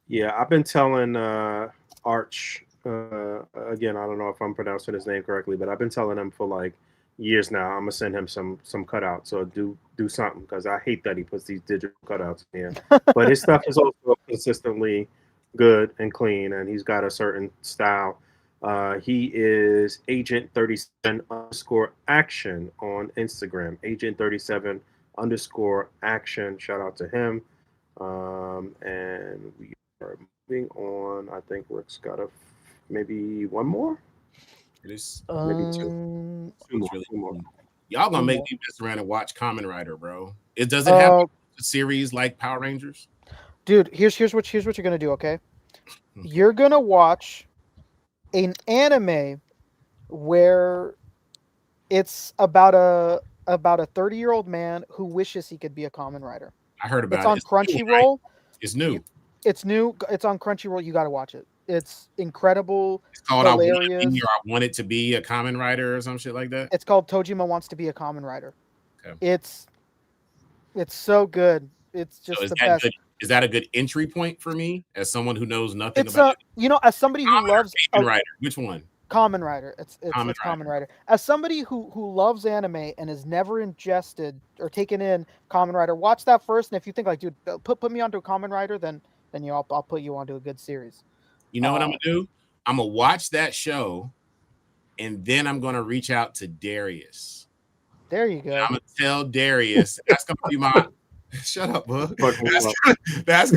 Yeah, I've been telling Arch. Again, I don't know if I'm pronouncing his name correctly, but I've been telling him for like years now. I'm gonna send him some cutouts or do something, because I hate that he puts these digital cutouts in. But his stuff is also consistently good and clean, and he's got a certain style. He is Agent 37_action on Instagram. Agent 37_action. Shout out to him. And we are moving on. I think Rick's got maybe one more. It is maybe two. Two more. Y'all gonna make me mess around and watch Kamen Rider, bro. Does it have a series like Power Rangers? Dude, here's what you're gonna do, okay? You're gonna watch an anime where it's about a 30-year-old man who wishes he could be a Kamen Rider. I heard about it. It's on Crunchyroll. It's new. It's new. It's on Crunchyroll. You got to watch it. It's incredible, It's called I Want to hilarious. Be or I Want It to Be a Common Writer or some shit like that. It's called Tojima Wants to Be a Common Writer. Okay. It's so good. It's So just is the that best. good? Is that a good entry point for me as someone who knows nothing It's about as somebody who Common or loves Kamen Rider? Which one? Common Rider. It's Kamen Common Rider. As somebody who loves anime and has never ingested or taken in Common Rider, watch that first. And if you think like, dude, put me onto a Common Rider, then I'll put you onto a good series. You know what I'm gonna do? I'm gonna watch that show, and then I'm gonna reach out to Darius. There you go. I'm gonna tell Darius that's gonna be my. Shut up, bud. That's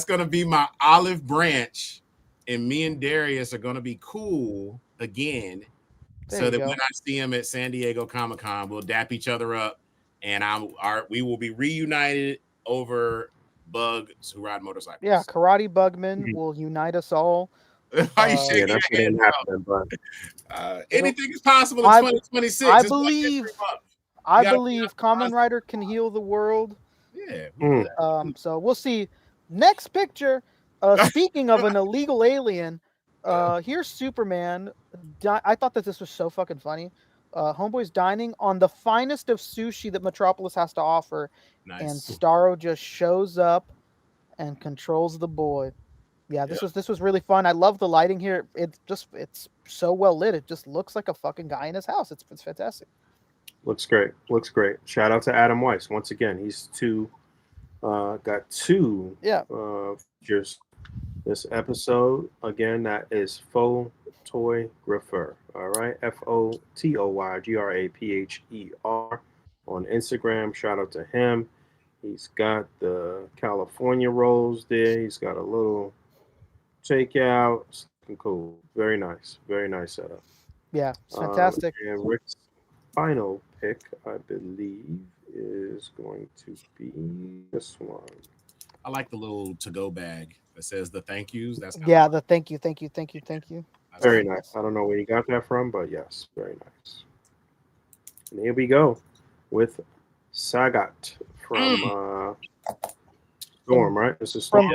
gonna be my olive branch, and me and Darius are gonna be cool again, so that when I see him at San Diego Comic-Con, we'll dap each other up, and we will be reunited over bugs who ride motorcycles. Yeah, Karate Bugman will unite us all. Why you shaking that your shouldn't head, happen, but anything is possible in 2026. I It's believe. Black I believe Kamen Rider can heal the world. Yeah. So we'll see. Next picture. Speaking of an illegal alien, here's Superman. I thought that this was so fucking funny. Homeboy's dining on the finest of sushi that Metropolis has to offer, and Starro just shows up and controls the boy. Yeah, this was really fun. I love the lighting here. It's so well lit. It just looks like a fucking guy in his house. It's fantastic. Looks great. Shout out to Adam Weiss once again. He's got two features this episode. Again, that is Photoygrapher. All right, Photoygrapher on Instagram. Shout out to him. He's got the California rolls there. He's got a little takeout. Something cool. Very nice setup. Yeah, it's fantastic. And Rick's final pick, I believe, is going to be this one. I like the little to-go bag that says the thank yous. That's the thank you. Very nice. I don't know where you got that from, but yes, very nice. And here we go with Sagat from Storm, right? This is Storm.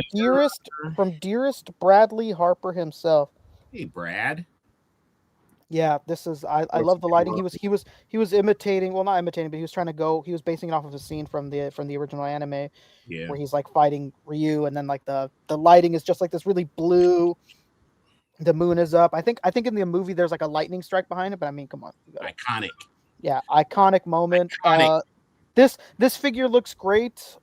From dearest Bradley Harper himself. Hey, Brad. Yeah, this is I love the lighting. He was imitating, well, not imitating, but he was trying to go. He was basing it off of a scene from the original anime, where he's like fighting Ryu, and then like the lighting is just like this really blue. The moon is up. I think in the movie there's like a lightning strike behind it, but I mean, come on, iconic. Yeah, iconic moment. This figure looks great.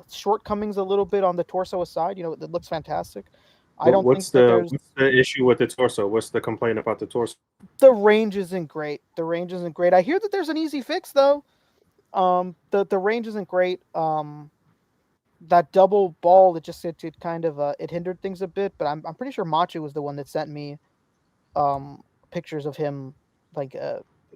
Shortcomings a little bit on the torso aside. It looks fantastic. What's the issue with the torso? What's the complaint about the torso? The range isn't great. I hear that there's an easy fix though. The range isn't great. That double ball, it kind of it hindered things a bit. But I'm pretty sure Machu was the one that sent me pictures of him like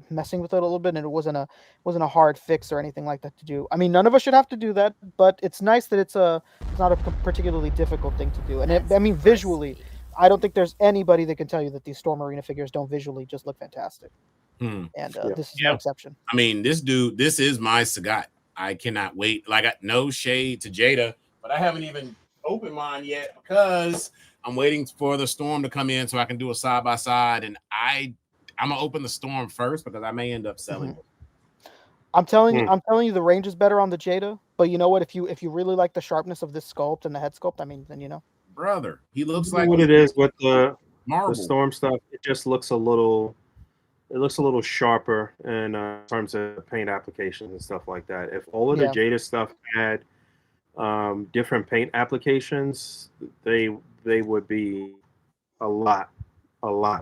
messing with it a little bit, and it wasn't a hard fix or anything like that to do. I mean, none of us should have to do that, but it's nice that it's not a particularly difficult thing to do. And visually, I don't think there's anybody that can tell you that these Storm Arena figures don't visually just look fantastic. And this is no exception. I mean, this is my Sagat. I cannot wait. Like, no shade to Jada, but I haven't even opened mine yet because I'm waiting for the Storm to come in so I can do a side by side, and I'm gonna open the Storm first because I may end up selling. I'm telling you, the range is better on the Jada. But you know what? If you really like the sharpness of this sculpt and the head sculpt, I mean, then brother, he looks like what it is with the marble. The Storm stuff. It just looks a little sharper in terms of paint applications and stuff like that. If all of the Jada stuff had different paint applications, they would be a lot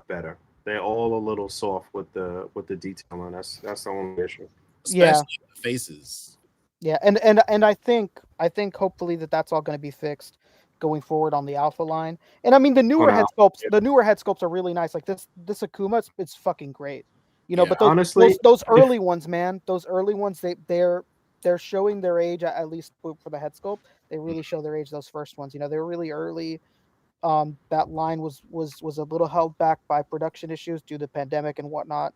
better. They're all a little soft with the detailing. That's the only issue. Especially the faces. Yeah, and I think hopefully that's all going to be fixed going forward on the Alpha line. And I mean the newer head sculpts are really nice. Like this Akuma, it's fucking great. But those early ones, man, they're showing their age, at least for the head sculpt. They really show their age, those first ones. They were really early. That line was a little held back by production issues due to the pandemic and whatnot.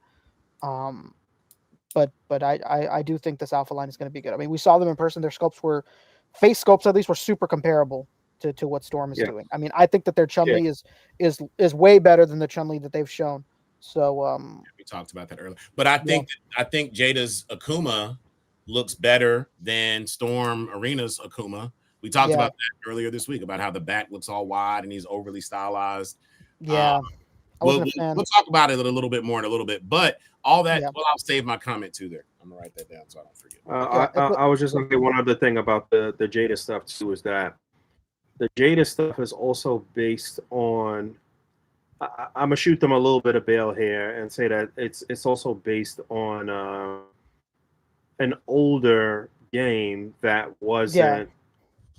But I do think this Alpha line is going to be good. I mean, we saw them in person. Their face sculpts at least were super comparable to what Storm is Yeah. doing. I mean, I think that their Chun-Li is way better than the Chun-Li that they've shown. So we talked about that earlier. But I think Jada's Akuma looks better than Storm Arena's Akuma. We talked about that earlier this week about how the back looks all wide and he's overly stylized. Yeah. We'll talk about it a little bit more in a little bit, but all that. Yeah. Well, I'll save my comment too. There, I'm gonna write that down so I don't forget. I was just gonna say one other thing about the Jada stuff too is that the Jada stuff is also based on. I'm gonna shoot them a little bit of bail here and say that it's also based on an older game that wasn't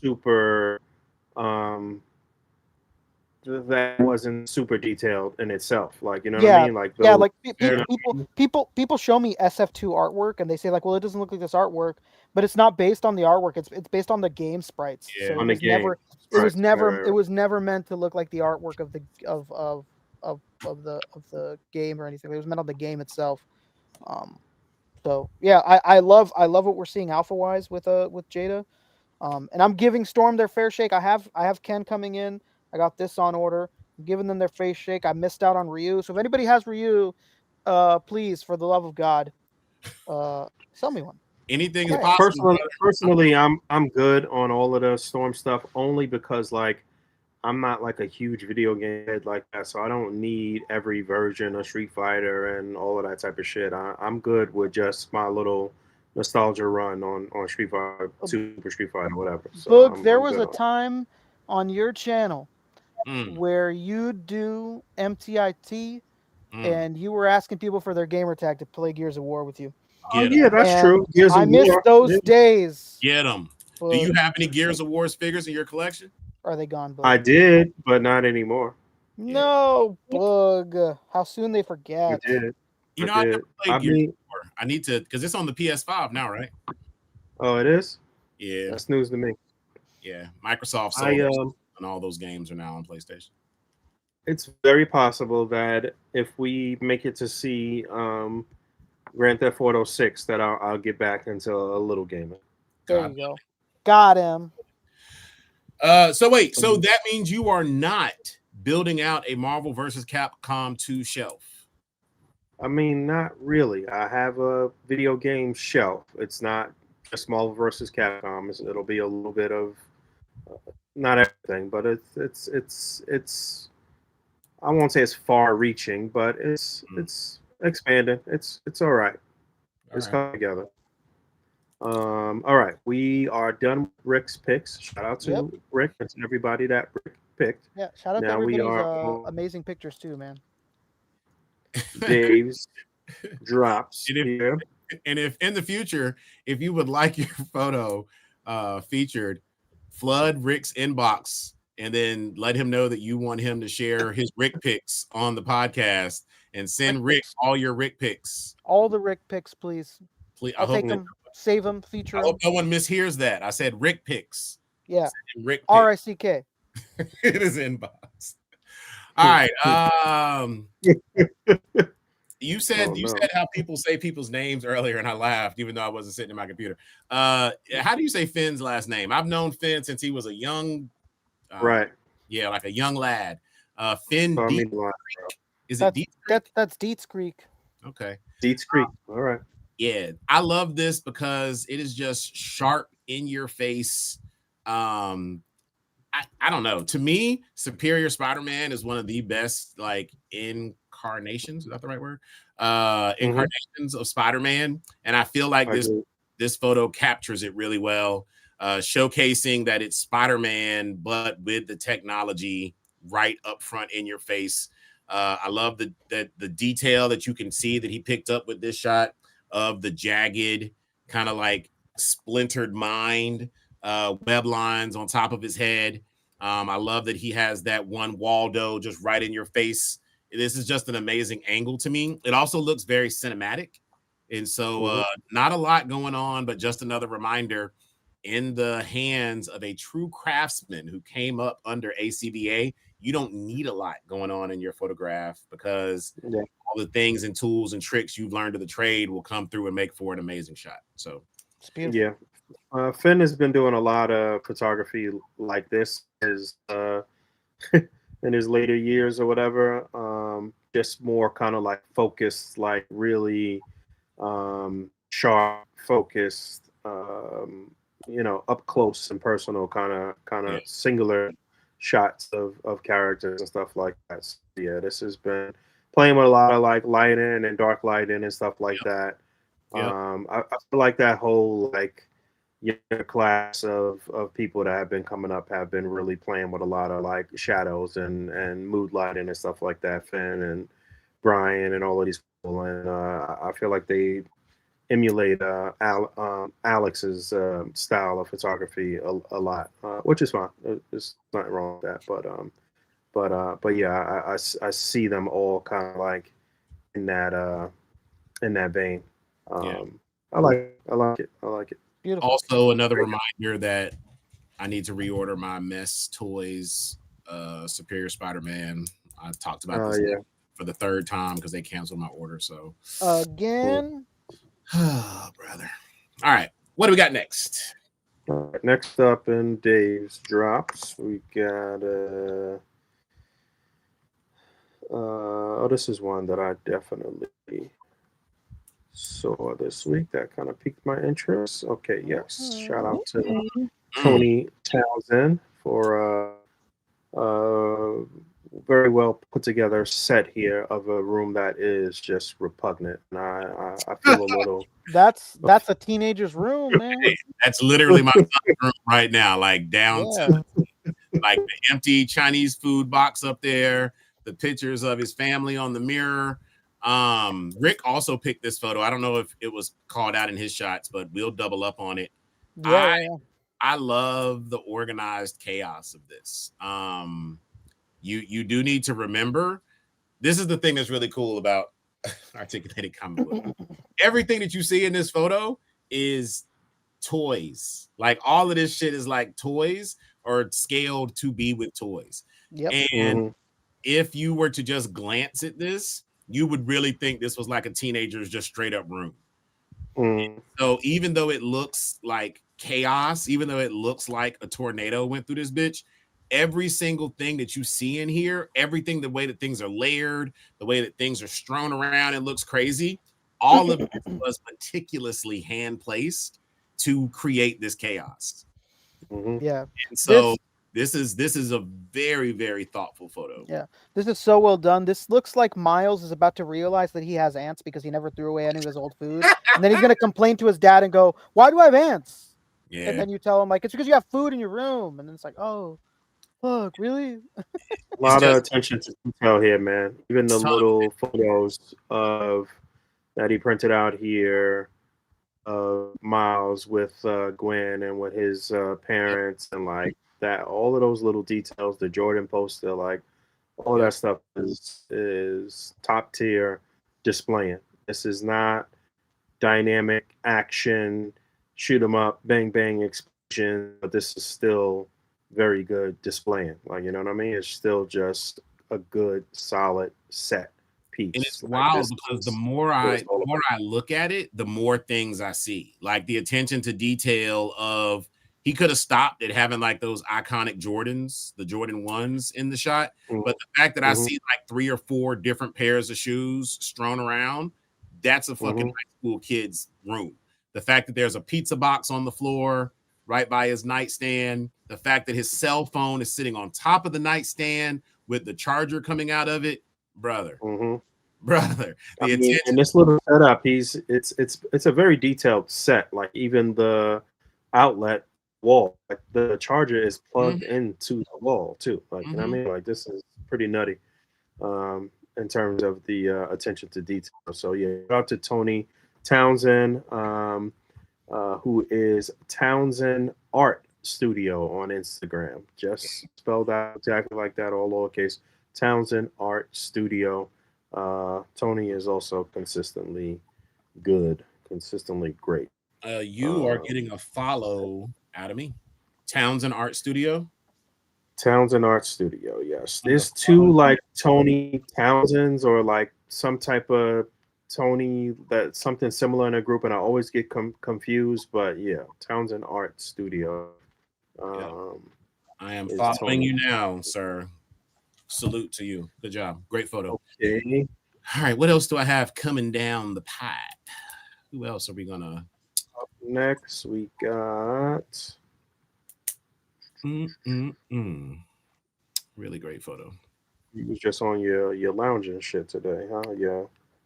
super that wasn't super detailed in itself. Like, you know what I mean? Like like people show me SF2 artwork and they say like, well, it doesn't look like this artwork, but it's not based on the artwork. It's based on the game sprites. Yeah, so on it was never meant to look like the artwork of the game or anything. It was meant on the game itself. So yeah, I love what we're seeing alpha wise with Jada. And I'm giving Storm their fair shake. I have Ken coming in. I got this on order. I'm giving them their fair shake. I missed out on Ryu. So if anybody has Ryu, please, for the love of God, sell me one. Anything is possible. Personally, I'm good on all of the Storm stuff only because like I'm not like a huge video game head like that, so I don't need every version of Street Fighter and all of that type of shit. I'm good with just my little nostalgia run on Street Fighter, Super Street Fighter, whatever. So Boog, there was a time on your channel where you do MTIT and you were asking people for their gamer tag to play Gears of War with you. Yeah, that's true. I missed those days. Get them. Do you have any Gears of War figures in your collection? Are they gone, Boog? I did, but not anymore. No, Boog. How soon they forget. I did. You know, I never played Gears of War. I need to, because it's on the PS5 now, right? Oh, it is? Yeah. That's news to me. Yeah. Microsoft sold and all those games are now on PlayStation. It's very possible that if we make it to see Grand Theft Auto 6, that I'll get back into a little gaming. There you go. Got him. So wait, so that means you are not building out a Marvel vs. Capcom 2 shelf? I mean, not really. I have a video game shelf. It's not just Marvel vs. Capcom. It'll be a little bit of not everything, but it's I won't say it's far-reaching, but it's expanding. It's all right. It's coming together. All right, we are done with Rick's picks. Shout out to Rick and to everybody that Rick picked. Yeah, shout out to everybody's amazing pictures too, man. Dave's drops. And if in the future, if you would like your photo featured, flood Rick's inbox and then let him know that you want him to share his Rick picks on the podcast and send Rick all your Rick picks. All the Rick picks, please. I'll take them, save them, feature them. I hope no one mishears that. I said Rick picks. Yeah. Rick picks. R-I-C-K. It is inbox. All right. You said how people say people's names earlier, and I laughed, even though I wasn't sitting in my computer. How do you say Finn's last name? I've known Finn since he was a young, right? Yeah, like a young lad. Finn. Is it Dietz? That's Dietz Creek. Okay. Dietz Creek. All right. Yeah, I love this because it is just sharp in your face. I don't know. To me, Superior Spider-Man is one of the best like incarnations. Is that the right word? Incarnations of Spider-Man, and I feel like this photo captures it really well, showcasing that it's Spider-Man, but with the technology right up front in your face. I love the detail that you can see that he picked up with this shot of the jagged, kind of like splintered mind, web lines on top of his head. I love that he has that one Waldo just right in your face. This is just an amazing angle to me. It also looks very cinematic. And so not a lot going on, but just another reminder in the hands of a true craftsman who came up under A.C.B.A. You don't need a lot going on in your photograph because all the things and tools and tricks you've learned of the trade will come through and make for an amazing shot. So yeah, Finn has been doing a lot of photography like this in his later years or whatever. Just more kind of like focused, like really sharp, focused, up close and personal kind of singular shots of characters and stuff like that. So, yeah, this has been playing with a lot of like lighting and dark lighting and stuff like that. I feel like that whole like class of people that have been coming up have been really playing with a lot of like shadows and mood lighting and stuff like that. Finn and Brian and all of these people, and I feel like they emulate Alex's style of photography a lot, which is fine. There's nothing wrong with that, but yeah, I see them all kind of like in that vein. I like it. I like it. Beautiful. Also, another reminder that I need to reorder my Mess Toys Superior Spider-Man. I talked about this for the third time because they canceled my order. So again, oh, brother. All right, what do we got next? All right, next up in Dave's drops, we got this is one that I definitely saw this week that kind of piqued my interest. Okay, yes. Shout out to Tony Townsend for very well put together set here of a room that is just repugnant. And I feel a little. That's a teenager's room, man. That's literally my son's room right now, like down to like the empty Chinese food box up there, the pictures of his family on the mirror. Rick also picked this photo. I don't know if it was called out in his shots, but we'll double up on it. I love the organized chaos of this. You do need to remember, this is the thing that's really cool about articulated comic book. Everything that you see in this photo is toys. Like all of this shit is like toys or scaled to be with toys. And if you were to just glance at this, you would really think this was like a teenager's just straight up room. So even though it looks like chaos, even though it looks like a tornado went through this bitch, every single thing that you see in here, everything, the way that things are layered, the way that things are strewn around, it looks crazy. All of it was meticulously hand placed to create this chaos. Yeah. And so this is a very, very thoughtful photo. Yeah, this is so well done. This looks like Miles is about to realize that he has ants because he never threw away any of his old food. And then he's going to complain to his dad and go, "Why do I have ants?" Yeah. And then you tell him, like, it's because you have food in your room. And then it's like, oh, fuck, really? A lot of attention to detail here, man. Even the little photos of that he printed out here of Miles with Gwen and with his parents and like that, all of those little details, the Jordan poster, like all of that stuff is top tier displaying. This is not dynamic action, shoot 'em up, bang bang explosion, but this is still very good displaying. Like, you know what I mean? It's still just a good, solid set piece. And it's like, wild because the more I look at it, the more things I see. Like the attention to detail of, he could have stopped at having like those iconic Jordans, the Jordan 1s in the shot. But the fact that I see like 3 or 4 different pairs of shoes strewn around, that's a fucking high school kid's room. The fact that there's a pizza box on the floor right by his nightstand, the fact that his cell phone is sitting on top of the nightstand with the charger coming out of it, brother. Brother. I mean, in this little setup, it's a very detailed set. Like even the outlet wall, like the charger is plugged into the wall too. Like, you know what I mean? Like this is pretty nutty in terms of the attention to detail. So yeah, shout out to Tony Townsend, who is Townsend Art Studio on Instagram. Just spelled out exactly like that, all lowercase. Townsend Art Studio. Tony is also consistently good, consistently great. You are getting a follow out of me. Townsend Art Studio. Townsend Art Studio, yes. There's 2 like Tony Townsends or like some type of Tony, that something similar in a group, and I always get confused. But yeah, Townsend Art Studio. I am is following Tony. you now, sir. Salute to you. Good job. Great photo. Okay. All right, what else do I have coming down the pipe? Who else are we gonna? Up next, we got. Really great photo. You was just on your lounge and shit today, huh?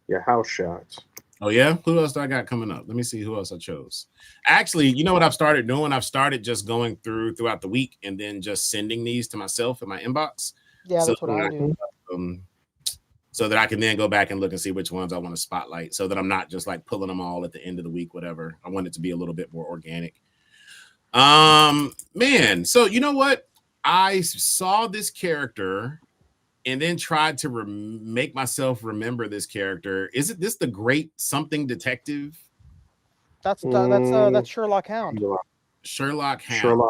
Your house shots. Oh yeah, who else do I got coming up? Let me see who else I chose. Actually, you know what I've started doing? I've started just going throughout the week and then just sending these to myself in my inbox. Yeah, that's what I do. So that I can then go back and look and see which ones I want to spotlight, so that I'm not just like pulling them all at the end of the week, whatever. I want it to be a little bit more organic. Man, so you know what? I saw this character and then tried to make myself remember this character. Is it this the great something detective? That's Sherlock Hound. Sherlock Hound. Sherlock Hound.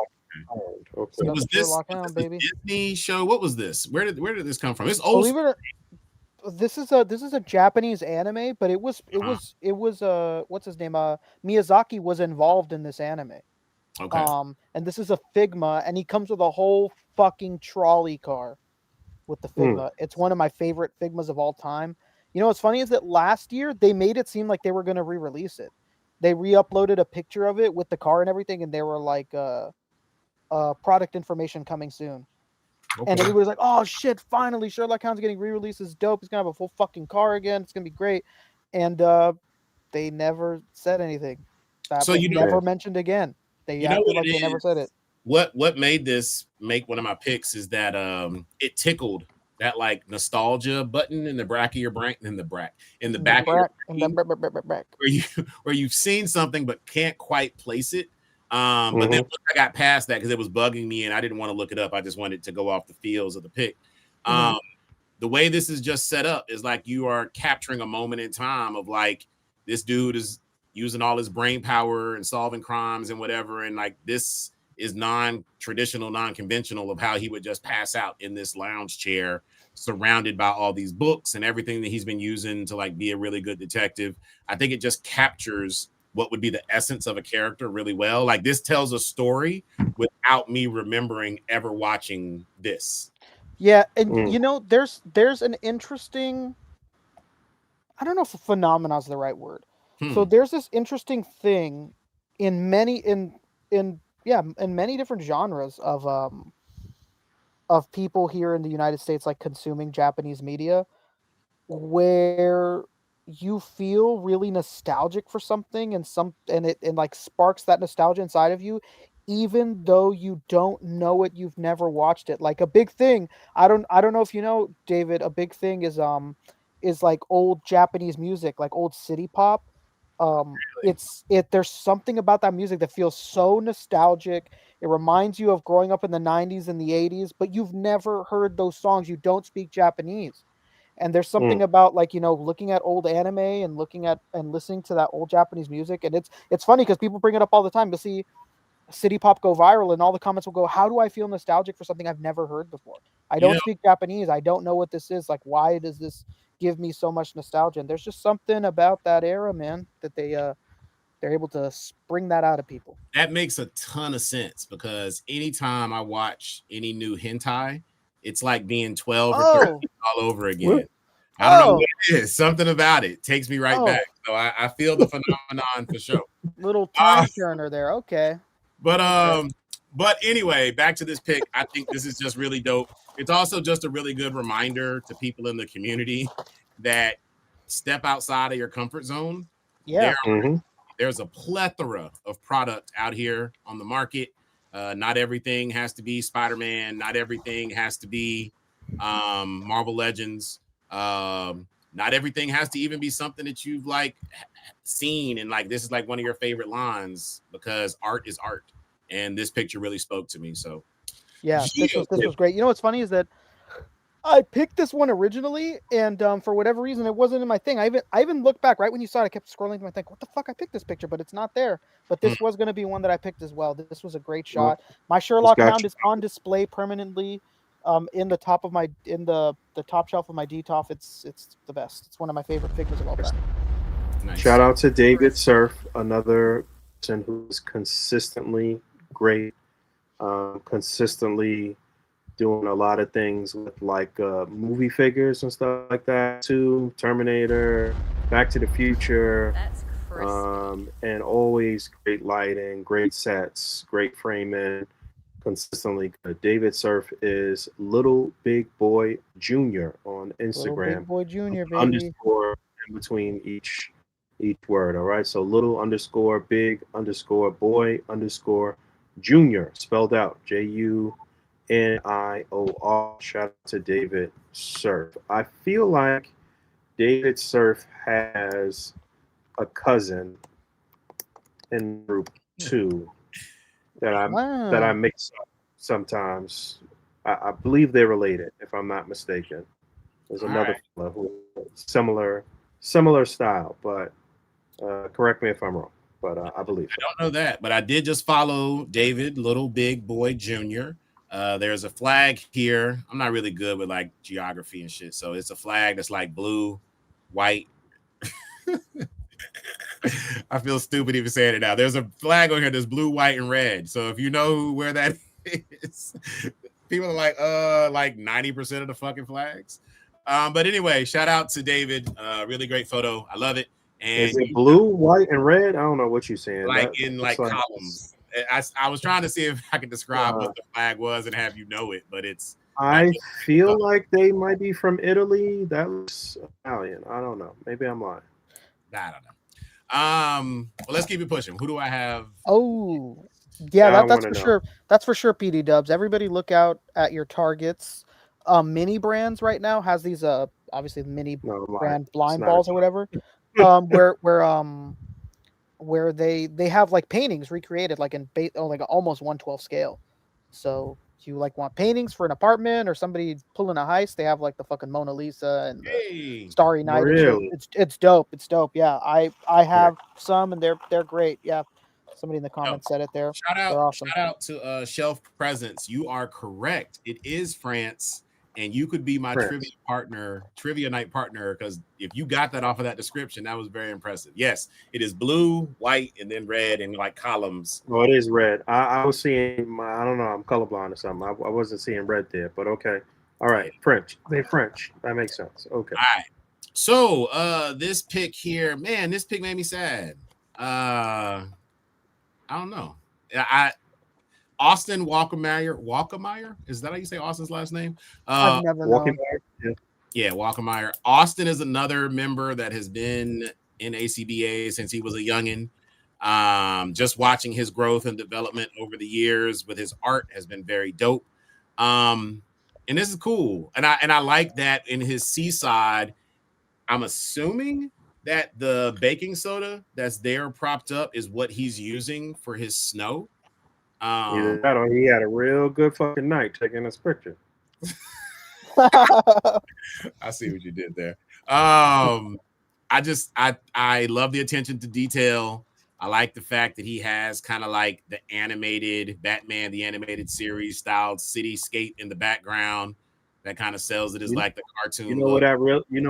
Okay. So was this Sherlock Hound, baby. Disney show? What was this? Where did this come from? It's old. This is a Japanese anime, but it was what's his name? Miyazaki was involved in this anime. Okay. And this is a Figma, and he comes with a whole fucking trolley car with the Figma. It's one of my favorite Figmas of all time. You know what's funny is that last year they made it seem like they were going to re-release it. They re-uploaded a picture of it with the car and everything, and they were like, product information coming soon. Okay. And everybody was like, oh shit, finally Sherlock Hound's getting re-released. It's dope. He's going to have a full fucking car again. It's going to be great. And they never said anything. That was never mentioned again. They acted like they never said it. What made this make one of my picks is that it tickled that like nostalgia button in the back of your brain, in the back of your brain, where you've seen something but can't quite place it. But then once I got past that because it was bugging me and I didn't want to look it up. I just wanted to go off the feels of the pick. The way this is just set up is like you are capturing a moment in time of like this dude is using all his brain power and solving crimes and whatever. And like this is non-traditional, non-conventional of how he would just pass out in this lounge chair surrounded by all these books and everything that he's been using to like be a really good detective. I think it just captures what would be the essence of a character really well. Like this tells a story without me remembering ever watching this. Yeah. And you know, there's an interesting, I don't know if phenomena is the right word. So there's this interesting thing in many different genres of people here in the United States, like consuming Japanese media, where you feel really nostalgic for something and it like sparks that nostalgia inside of you, even though you don't know it, you've never watched it. Like a big thing, I don't know if you know, David, a big thing is like old Japanese music, like old city pop. There's something about that music that feels so nostalgic. It reminds you of growing up in the 90s and the 80s, but you've never heard those songs. You don't speak Japanese. And there's something about like, you know, looking at old anime and looking at and listening to that old Japanese music. And it's funny because people bring it up all the time. You'll see city pop go viral and all the comments will go, how do I feel nostalgic for something I've never heard before? I don't speak Japanese. I don't know what this is. Like, why does this give me so much nostalgia? And there's just something about that era, man, that they're able to spring that out of people. That makes a ton of sense because anytime I watch any new hentai, it's like being 12 or 13 all over again. What? I don't know what it is. Something about it takes me right back. So I feel the phenomenon for sure. Little time turner there. Okay. But anyway, back to this pick. I think this is just really dope. It's also just a really good reminder to people in the community that step outside of your comfort zone. Yeah. There's a plethora of product out here on the market. Not everything has to be Spider-Man. Not everything has to be Marvel Legends. Not everything has to even be something that you've like seen and like this is like one of your favorite lines, because art is art. And this picture really spoke to me. So yeah, this was great. You know what's funny is that I picked this one originally, and for whatever reason, it wasn't in my thing. I even looked back right when you saw it. I kept scrolling through my thing. What the fuck? I picked this picture, but it's not there. But this was going to be one that I picked as well. This was a great shot. My Sherlock Hound is on display permanently, in the top of my the top shelf of my DTOF. It's the best. It's one of my favorite figures of all time. Nice. Shout out to David Surf, another person who's consistently great, consistently doing a lot of things with like movie figures and stuff like that too. Terminator, Back to the Future, That's crispy. and always great lighting, great sets, great framing, consistently good. David Surf is Little Big Boy Junior on Little Instagram. Big Boy Junior, baby. Underscore in between each word. All right. So little underscore big underscore boy underscore junior spelled out JUNIOR. Shout out to David Surf. I feel like David Surf has a cousin in group two that I Wow. mix up sometimes. I believe they're related, if I'm not mistaken. There's All another right. fella who similar style, but correct me if I'm wrong. But I believe so. Don't know that, but I did just follow David Little Big Boy Jr. There's a flag here. I'm not really good with like geography and shit, so it's a flag that's like blue, white. I feel stupid even saying it now. There's a flag on here that's blue, white, and red. So if you know where that is, people are like 90% of the fucking flags. But anyway, shout out to David. Really great photo. I love it. And Is it blue, white, and red? I don't know what you're saying. like That in looks like columns. I was trying to see if I could describe what the flag was and have you know it, but it's. I feel like they might be from Italy. That looks Italian. I don't know. Maybe I'm lying. I don't know. Well, let's keep it pushing. Who do I have? Oh, yeah, I that's wanna for know. sure. That's for sure, PD Dubs. Everybody look out at your targets. Mini brands right now has these obviously mini No, I'm lying. brand It's blind not balls or Italian. whatever. Where they have like paintings recreated like in like almost 1/12 scale. So if you like want paintings for an apartment or somebody pulling a heist, they have like the fucking Mona Lisa and the Hey, Starry Night and shit. Really? It's dope. It's dope. Yeah, I Yeah. have some and they're great. Yeah, somebody in the comments said it there. They're awesome. shout out to Shelf Presence. You are correct. It is France, and you could be my France. trivia night partner, because if you got that off of that description, that was very impressive. Yes, it is blue, white, and then red and like columns. Oh, it is red. I was seeing. I don't know. I'm colorblind or something. I wasn't seeing red there, but okay. All right. Yeah. French. They're French. That makes sense. Okay. All right. So this pick here, man, this pick made me sad. I don't know. Austin Walkermeyer. Is that how you say Austin's last name? I've never Walking known. back. Yeah, Walkermeyer. Austin is another member that has been in A.C.B.A. since he was a youngin. Just watching his growth and development over the years with his art has been very dope. And this is cool. And I like that in his Seaside. I'm assuming that the baking soda that's there propped up is what he's using for his snow. Either that or he had a real good fucking night taking this picture. I see what you did there. I love the attention to detail. I like the fact that he has kind of like the animated Batman, the animated series styled cityscape in the background that kind of sells it as like the cartoon. You know look.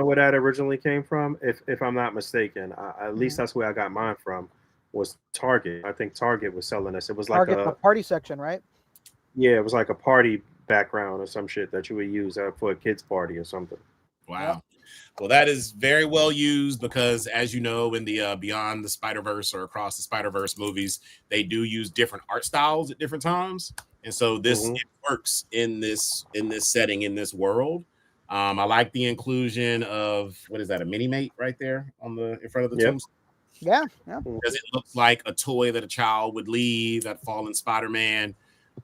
where that originally came from? If I'm not mistaken, at least that's where I got mine from. Was Target. I think Target was selling this. It was like Target, the party section, right? Yeah, it was like a party background or some shit that you would use for a kid's party or something. Wow. Yep. Well, that is very well used because, as you know, in the Beyond the Spider-Verse or Across the Spider-Verse movies, they do use different art styles at different times, and so this it works in this setting, in this world. I like the inclusion of what is that, a mini mate right there on the in front of the tombstone. Yeah. Because it looks like a toy that a child would leave, that fallen Spider-Man.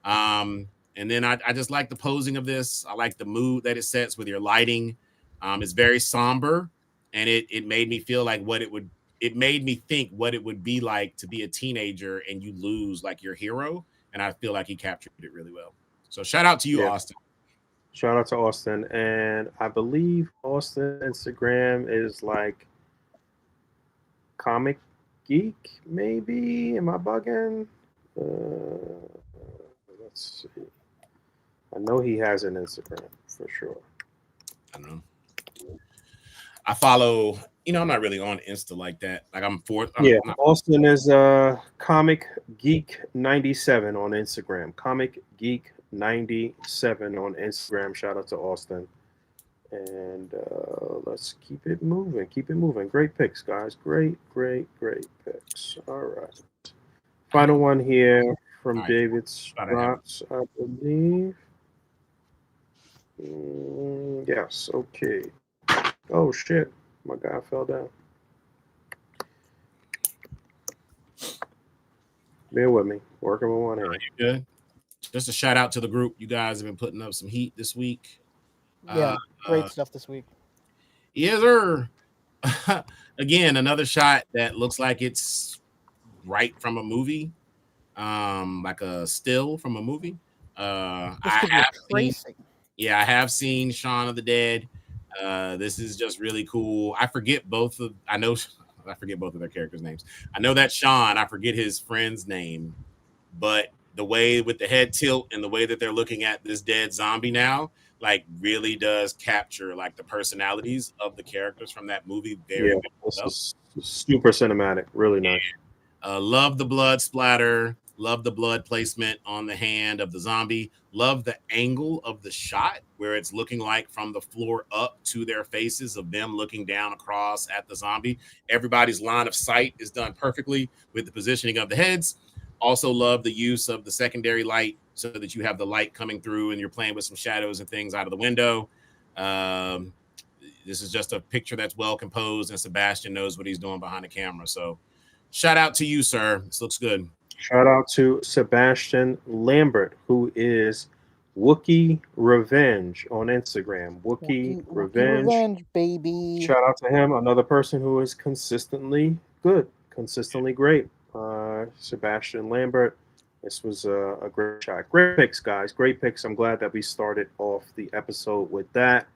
And then I just like the posing of this. I like the mood that it sets with your lighting. It's very somber, and it made me feel like it made me think what it would be like to be a teenager and you lose like your hero. And I feel like he captured it really well. So shout out to you, Austin. Shout out to Austin. And I believe Austin Instagram is like Comic Geek, maybe. Am I bugging? Let's see. I know he has an Instagram for sure. I don't know. I follow I'm not really on Insta like that. Like I'm for. Yeah, I'm not, Austin is Comic Geek 97 on Instagram. Comic Geek 97 on Instagram. Shout out to Austin. And let's keep it moving. Keep it moving. Great picks, guys. Great picks. All right. Final one here from All right. David Thought I had it. Strotz, I believe. Yes. Okay. Oh shit! My guy fell down. Bear with me. Working with one hand. You good? Just a shout out to the group. You guys have been putting up some heat this week. Yeah, great stuff this week. Yeah, sir. Again, another shot that looks like it's right from a movie, like a still from a movie. I have seen Shaun of the Dead. This is just really cool. I forget both of their characters' names. I know that Sean, I forget his friend's name, but the way with the head tilt and the way that they're looking at this dead zombie now, like really does capture like the personalities of the characters from that movie very This is super cinematic. Really nice. Love the blood splatter. Love the blood placement on the hand of the zombie. Love the angle of the shot where it's looking like from the floor up to their faces of them looking down across at the zombie. Everybody's line of sight is done perfectly with the positioning of the heads. Also love the use of the secondary light so that you have the light coming through and you're playing with some shadows and things out of the window. This is just a picture that's well composed and Sebastian knows what he's doing behind the camera. So shout out to you, sir. This looks good. Shout out to Sebastian Lambert, who is Wookie Revenge on Instagram. Wookie Revenge, baby. Shout out to him. Another person who is consistently good, consistently great. Sebastian Lambert. This was a great shot. Great picks, guys. Great picks. I'm glad that we started off the episode with that.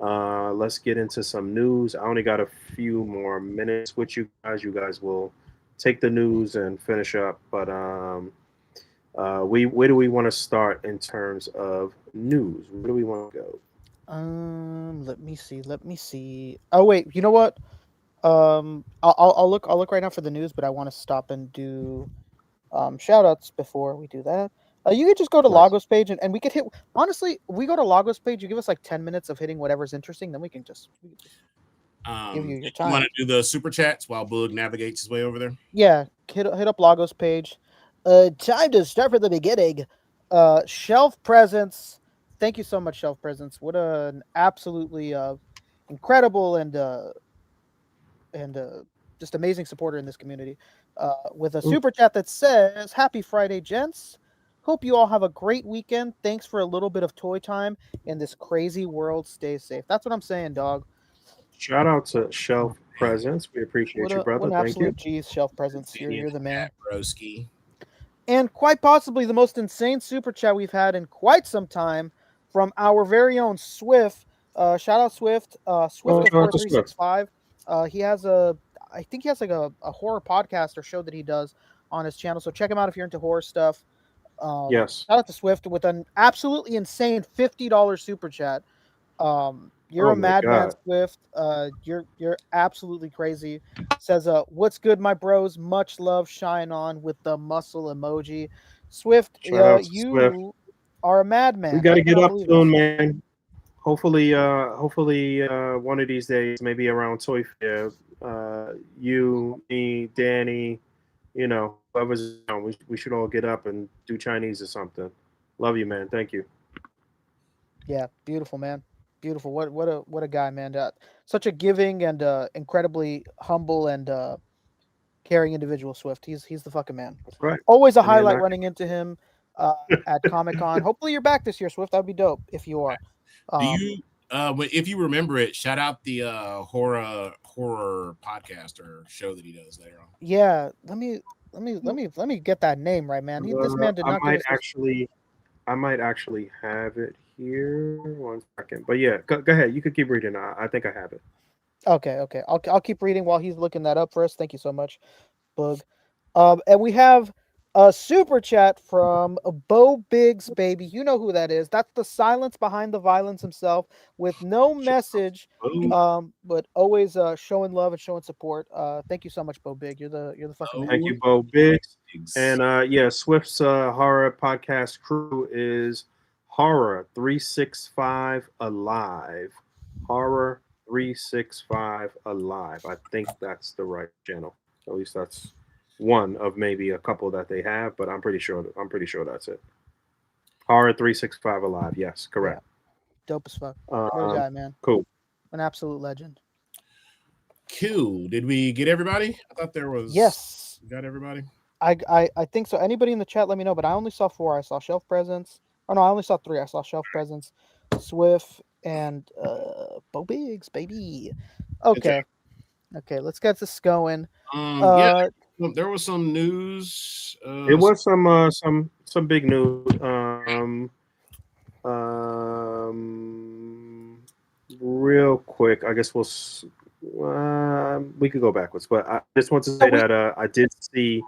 Let's get into some news. I only got a few more minutes with you guys. You guys will take the news and finish up. But where do we want to start in terms of news? Where do we want to go? Let me see. Oh wait, you know what? I'll look right now for the news, but I want to stop and do shout outs before we do that. You could just go to Lagos page and we could hit. Honestly, we go to Lagos page. You give us like 10 minutes of hitting whatever's interesting, then we can just give you your time. You want to do the super chats while Boog navigates his way over there? Yeah, hit up Lagos page. Time to start from the beginning. Shelf Presence. Thank you so much, Shelf Presence. What an absolutely incredible and just amazing supporter in this community. With a super chat that says, "Happy Friday, gents. Hope you all have a great weekend. Thanks for a little bit of toy time in this crazy world. Stay safe." That's what I'm saying, dog. Shout out to Shelf Presence. We appreciate you, brother. What an Thank you. absolute G's, Shelf Presence. You're the man. Broski. And quite possibly the most insane super chat we've had in quite some time from our very own Swift. Shout out Swift. Swift4365. I think he has like a horror podcast or show that he does on his channel. So check him out if you're into horror stuff. Yes. Shout out to Swift with an absolutely insane $50 super chat. You're a madman, Swift. You're absolutely crazy. Says, "What's good, my bros? Much love, shine on," with the muscle emoji. Swift, you are a madman. We got to get up soon, man. Hopefully, one of these days, maybe around Toy Fair, you, me, Danny, whoever's around, we should all get up and do Chinese or something. Love you, man. Thank you. Yeah, beautiful, man. Beautiful. What a guy, man. Such a giving and incredibly humble and caring individual, Swift. He's the fucking man. That's right. Always a highlight running into him at Comic-Con. Hopefully you're back this year, Swift. That'd be dope if you are. Do you if you remember it, shout out the horror podcast or show that he does later on. Yeah, let me get that name right, man. This man did not. I might actually have it here. 1 second, but yeah, go ahead. You could keep reading. I think I have it. Okay. I'll keep reading while he's looking that up for us. Thank you so much, Bug. And we have A super chat from Bo Biggs, baby. You know who that is. That's the silence behind the violence himself, with no message, but always showing love and showing support. Thank you so much, Bo Big. You're the fucking man. Thank you, Bo Biggs. And yeah, Swift's horror podcast crew is Horror 365 Alive. Horror 365 Alive. I think that's the right channel. At least that's one of maybe a couple that they have, but I'm pretty sure that's it. Horror 365 Alive. Yes, correct. Dope as fuck. Good guy, man. Cool. An absolute legend. Cool. Did we get everybody? I thought there was. Yes. Got everybody? I think so. Anybody in the chat, let me know. But I only saw 4. I saw Shelf Presence. Oh no, I only saw 3. I saw Shelf Presence, Swift, and Bo Biggs, baby. Okay. Okay, let's get this going. Yeah, there was some news. It was some big news. Real quick, I guess we could go backwards, but I just want to say that I did see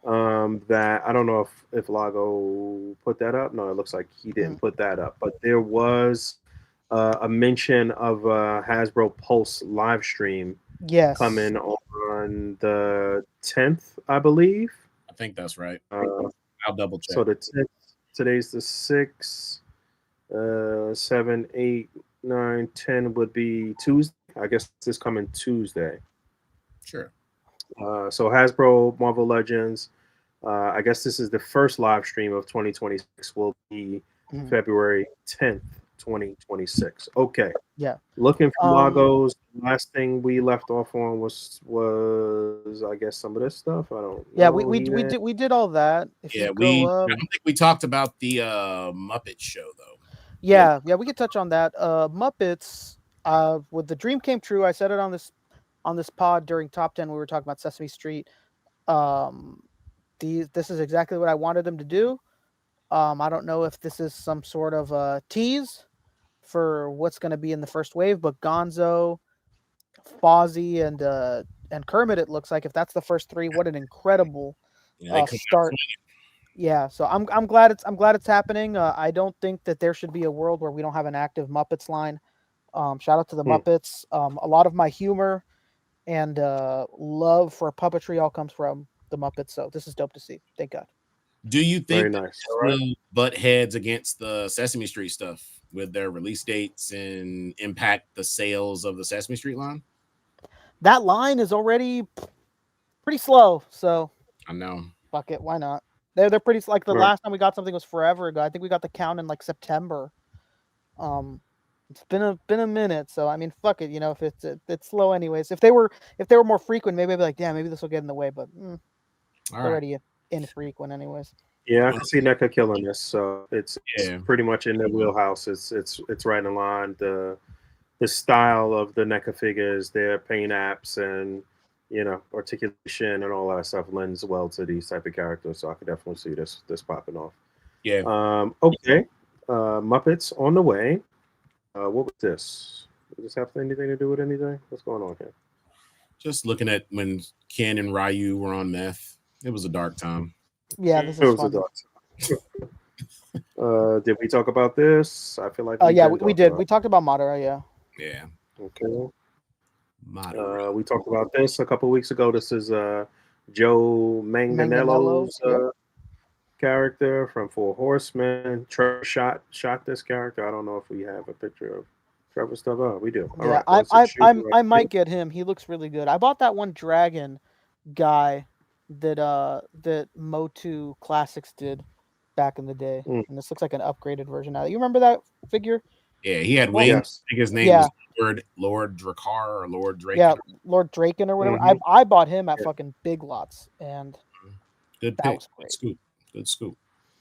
that I don't know if Lago put that up. No, it looks like he didn't put that up, but there was a mention of Hasbro Pulse live stream. Yes. Coming on the 10th, I believe. I think that's right. I'll double check. So the 10th, today's the 6th, 7, 8, 9, 10 would be Tuesday. I guess this coming Tuesday. Sure. So Hasbro Marvel Legends. I guess this is the first live stream of 2026. Will be February 10th. 2026. Okay. Yeah. Looking for logos. Last thing we left off on was I guess some of this stuff. I don't know. Yeah, we did all that. If yeah, I don't think we talked about the Muppet show though. Yeah, we could touch on that. Muppets. With the dream came true. I said it on this pod during Top 10. We were talking about Sesame Street. This is exactly what I wanted them to do. I don't know if this is some sort of tease for what's going to be in the first wave, but Gonzo, Fozzie, and Kermit, it looks like, if that's the first 3, what an incredible start. Yeah, so I'm glad it's happening. I don't think that there should be a world where we don't have an active Muppets line. Shout out to the Muppets. A lot of my humor and love for puppetry all comes from the Muppets, so this is dope to see. Thank God. Do you think nice. will butt heads against the Sesame Street stuff with their release dates and impact the sales of the Sesame Street line? That line is already pretty slow, so I know. Fuck it, why not? They're pretty, like the last time we got something was forever ago. I think we got the count in like September. It's been a minute, so I mean, fuck it. You know, if it's slow anyways. If they were more frequent, maybe I'd be like, yeah, maybe this will get in the way. But already infrequent anyways. Yeah, I can see NECA killing this, so it's pretty much in their wheelhouse. It's right in line. The style of the NECA figures, their paint apps, and articulation and all that stuff lends well to these type of characters. So I could definitely see this popping off. Yeah. Okay. Muppets on the way. What was this? Does this have anything to do with anything? What's going on here? Just looking at when Ken and Ryu were on meth. It was a dark time. Yeah, this is fun. A dark time. Did we talk about this? I feel like we did. We talked about Madara, yeah. Yeah. Okay. Madara. We talked about this a couple weeks ago. This is Joe Manganiello's character from Four Horsemen. Trevor shot this character. I don't know if we have a picture of Trevor stuff. Oh, we do. All right. I might get him. He looks really good. I bought that one dragon guy that Motu Classics did back in the day, and this looks like an upgraded version now. You remember that figure? Yeah, he had wings. I think his name was Lord Drakkar or Lord Draken. Yeah, Lord Draken or whatever. I bought him at fucking Big Lots, and good that pick. was great. Good scoop.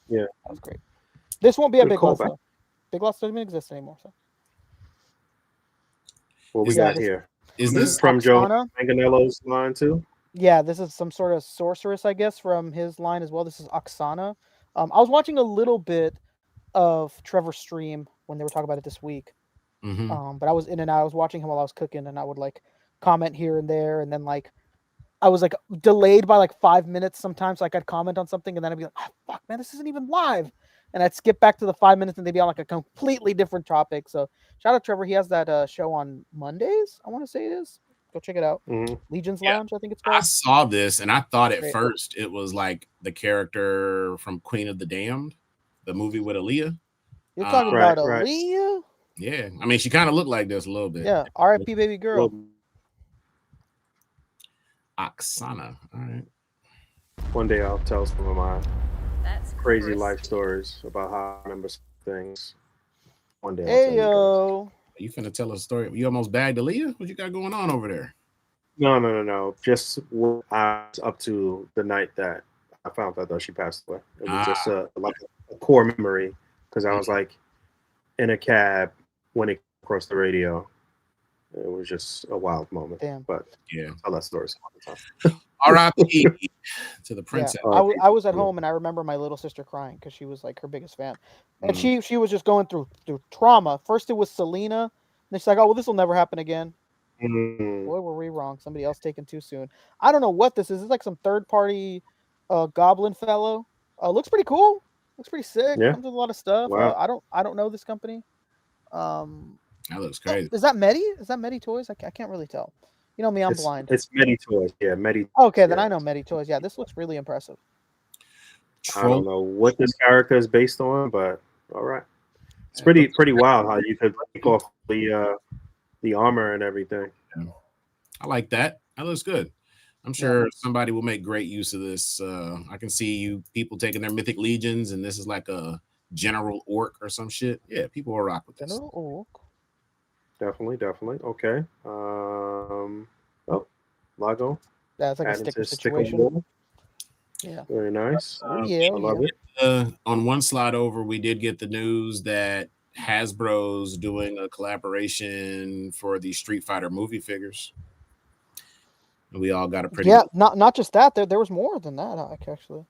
Yeah, that was great. This won't be a Big Lots though. Big Lots doesn't even exist anymore. So what we got here? Is this from Joe Manganiello's line too? Yeah, this is some sort of sorceress, I guess, from his line as well. This is Oksana. I was watching a little bit of Trevor's stream when they were talking about it this week. But I was in and out. I was watching him while I was cooking, and I would like comment here and there, and then like I was like delayed by like 5 minutes sometimes. Like I'd comment on something and then I'd be like, oh, fuck, man, this isn't even live. And I'd skip back to the 5 minutes and they'd be on like a completely different topic. So shout out Trevor. He has that show on Mondays. I want to say it is. Go check it out. Legion's Lounge, I think it's I called. saw this and I thought at Great. first it was like the character from Queen of the Damned, the movie with Aaliyah. You're talking Right, about right. Aaliyah? Yeah, I mean, she kind of looked like this a little bit. Yeah, R.I.P. baby girl. Oksana. All right. One day I'll tell some of my That's crazy Chris. life stories about how I remember some things. One day I'll Hey tell you guys. yo. You finna tell a story? You almost bagged Aaliyah? What you got going on over there? No. Just what I was up to the night that I found out that she passed away. It was just like a core memory because I was like in a cab when it crossed the radio. It was just a wild moment. Damn. But Yeah. I tell that story some other time. R.I.P. to the Yeah, princess. I was at home and I remember my little sister crying because she was like her biggest fan, and she was just going through trauma. First it was Selena, and she's like, oh well, this will never happen again. Boy, were we wrong. Somebody else taken too soon. I don't know what this is. It's like some third party goblin fellow. Looks pretty cool. Looks pretty sick. Yeah. Comes with a lot of stuff. Wow. I don't know this company. That looks crazy. Is that Medi? Is that Medi Toys? I can't really tell. You know me, I'm blind. It's Medi Toys. Yeah, Medi. Okay, then yeah. I know Medi Toys. Yeah, this looks really impressive. I don't know what this character is based on, but all right. It's pretty wild how you could take off the armor and everything. I like that. That looks good. I'm sure somebody will make great use of this. I can see people taking their mythic legions, and this is like a general orc or some shit. Yeah, people will rock with this. General Orc. Definitely. Okay. Logo. That's like a Added sticker to sticker situation. wall. Yeah. Very nice. Yeah. I love it. On one slide over, we did get the news that Hasbro's doing a collaboration for the Street Fighter movie figures. And we all got a pretty not just that. There was more than that actually.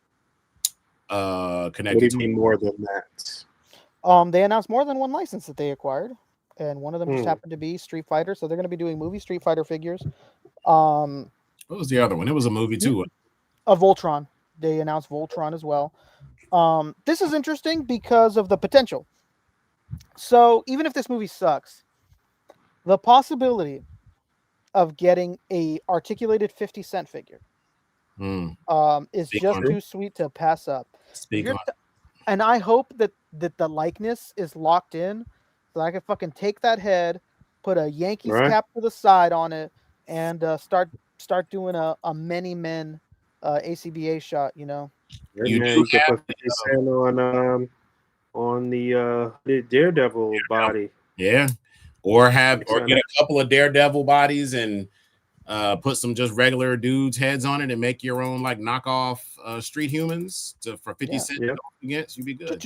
What connected. do you mean more than that? They announced more than one license that they acquired, and one of them just happened to be Street Fighter. So they're going to be doing movie Street Fighter figures. What was the other one? It was a movie too. Voltron. They announced Voltron as well. This is interesting because of the potential. So even if this movie sucks, the possibility of getting a articulated 50-cent figure is Speak just on too sweet to pass up. Speak on it. And I hope that the likeness is locked in, so I can fucking take that head, put a Yankees cap to the side on it, and start doing a many men A.C.B.A. shot. You know. You could put 50 Cent on the Daredevil body. Yeah, or get a couple of Daredevil bodies and put some just regular dudes' heads on it and make your own like knockoff street humans for 50 cents against. You'd be good.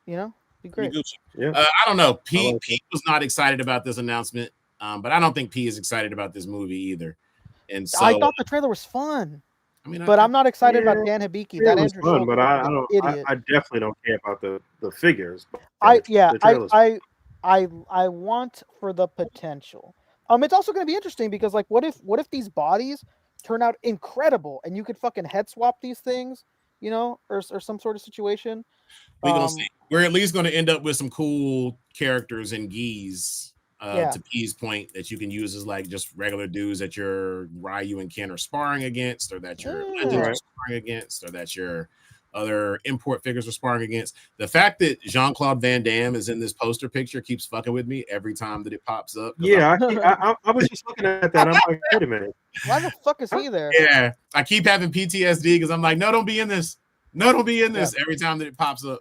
You know, be great. Yeah. I don't know. P was not excited about this announcement, but I don't think P is excited about this movie either. And so I thought the trailer was fun. I mean, but I'm not excited about Dan Hibiki. That was Andrew fun, but I don't. Idiot. I definitely don't care about the figures. I want for the potential. It's also going to be interesting because like, what if these bodies turn out incredible and you could fucking head swap these things, you know, or some sort of situation. We're gonna see. We're at least going to end up with some cool characters and geese. To P's point, that you can use as like just regular dudes that your Ryu and Ken are sparring against, or that your Legends are sparring against, or that your other import figures are sparring against. The fact that Jean-Claude Van Damme is in this poster picture keeps fucking with me every time that it pops up. Yeah, I was just looking at that. I'm like, wait a minute, why the fuck is he there? Yeah, I keep having PTSD because I'm like, no, don't be in this. No, don't be in this every time that it pops up.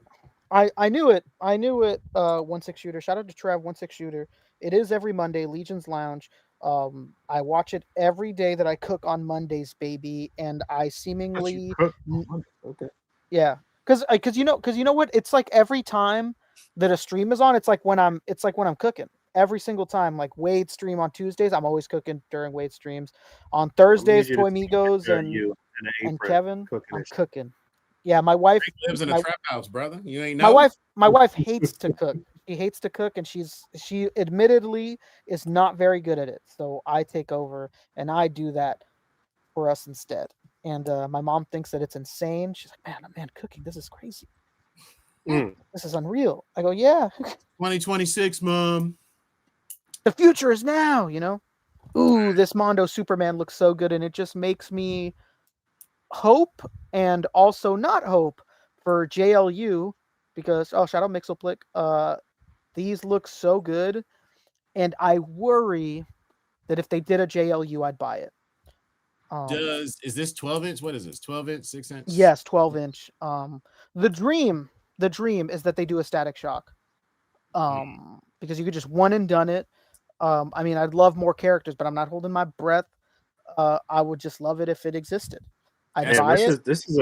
I knew it. 1-6 shooter. Shout out to Trev, 1-6 shooter. It is every Monday, Legion's Lounge. I watch it every day that I cook on Mondays, baby, and I seemingly okay. Yeah, because you know what? It's like every time that a stream is on, it's like when I'm cooking. Every single time, like Wade's stream on Tuesdays, I'm always cooking during Wade's streams. On Thursdays, Toy Migos and Kevin, I'm cooking. Yeah, my wife lives in a trap house, brother. You ain't know. My wife hates to cook. She hates to cook, and she admittedly is not very good at it. So I take over and I do that for us instead. And my mom thinks that it's insane. She's like, man, cooking, this is crazy. This is unreal. I go, yeah. 2026, Mom. The future is now, Ooh, this Mondo Superman looks so good, and it just makes me hope and also not hope for JLU because shout out Mixelplick. These look so good, and I worry that if they did a JLU, I'd buy it. Is this 12-inch? What is this? 12-inch, 6-inch? Yes, 12-inch. The dream is that they do a Static Shock. Because you could just one and done it. I mean, I'd love more characters, but I'm not holding my breath. I would just love it if it existed. I'd buy it. This is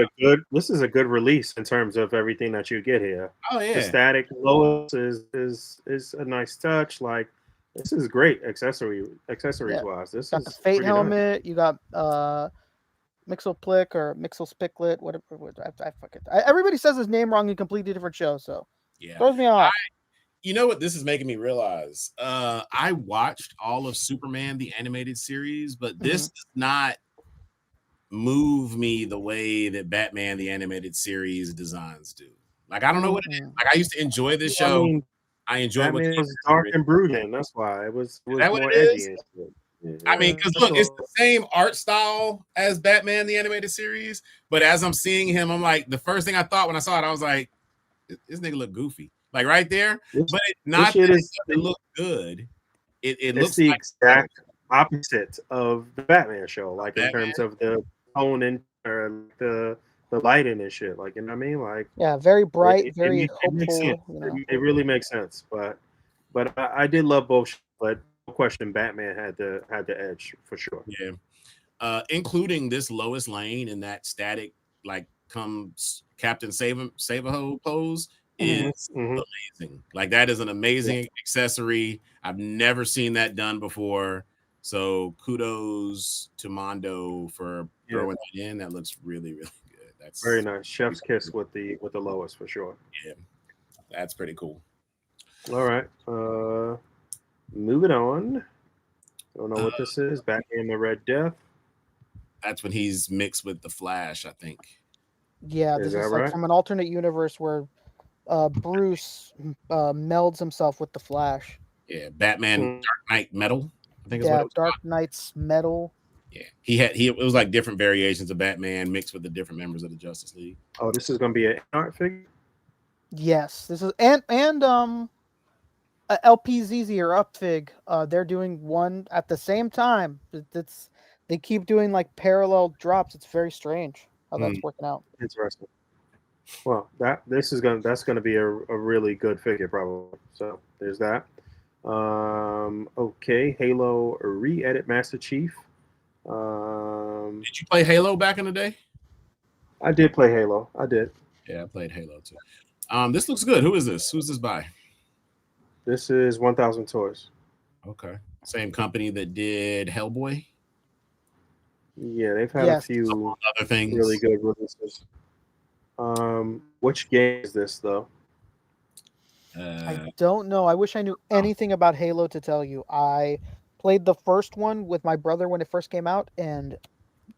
a good release in terms of everything that you get here. Oh yeah, the Static Lois is a nice touch. Like this is great accessories wise. This got is the Fate nice. helmet. You got Mixelplick or Mixelspicklet, whatever. I fuck it. Everybody says his name wrong in completely different shows, so throws me off. You know what this is making me realize? I watched all of Superman the animated series, but this does not move me the way that Batman the animated series designs do. Like I don't know what it is. Like I used to enjoy this show. I enjoyed what it was dark and brooding. That's why it was more edgy. I mean, because look, it's the same art style as Batman the animated series, but as I'm seeing him, I'm like, the first thing I thought when I saw it, I was like, this nigga look goofy. Like right there, but it's not that it doesn't look good. It looks the like exact opposite of the Batman show, like in terms of the tone and the lighting and shit. Like, you know what I mean? Like, yeah, very bright, very hopeful. It really makes sense. But I did love both. But no question, Batman had the edge for sure. Yeah, including this Lois Lane in that static like comes Captain Save-A-Ho pose. Is amazing. Like that is an amazing accessory. I've never seen that done before. So kudos to Mondo for throwing that in. That looks really, really good. That's very nice. Chef's kiss with the Lois for sure. Yeah, that's pretty cool. All right. Moving on. Don't know what this is. Batman the Red Death. That's when he's mixed with the Flash, I think. Yeah, this is like from an alternate universe where Bruce melds himself with the Flash. Yeah, Batman Dark Knight Metal. I think. Yeah, Dark Knight's Metal. Yeah, it was like different variations of Batman mixed with the different members of the Justice League. Oh, this is going to be an art figure. Yes, this is and LPZZ or Upfig. They're doing one at the same time. They keep doing like parallel drops. It's very strange how that's working out. Interesting. Well, that's gonna be a really good figure probably. So there's that. Okay, Halo re-edit Master Chief. Did you play Halo back in the day? I did play Halo. I did. Yeah, I played Halo too. This looks good. Who is this? Who's this by? This is 1000 Toys. Okay, same company that did Hellboy. Yeah, they've had a few other things. Really good releases. Which game is this though? I don't know. I wish I knew anything about Halo to tell you. I played the first one with my brother when it first came out and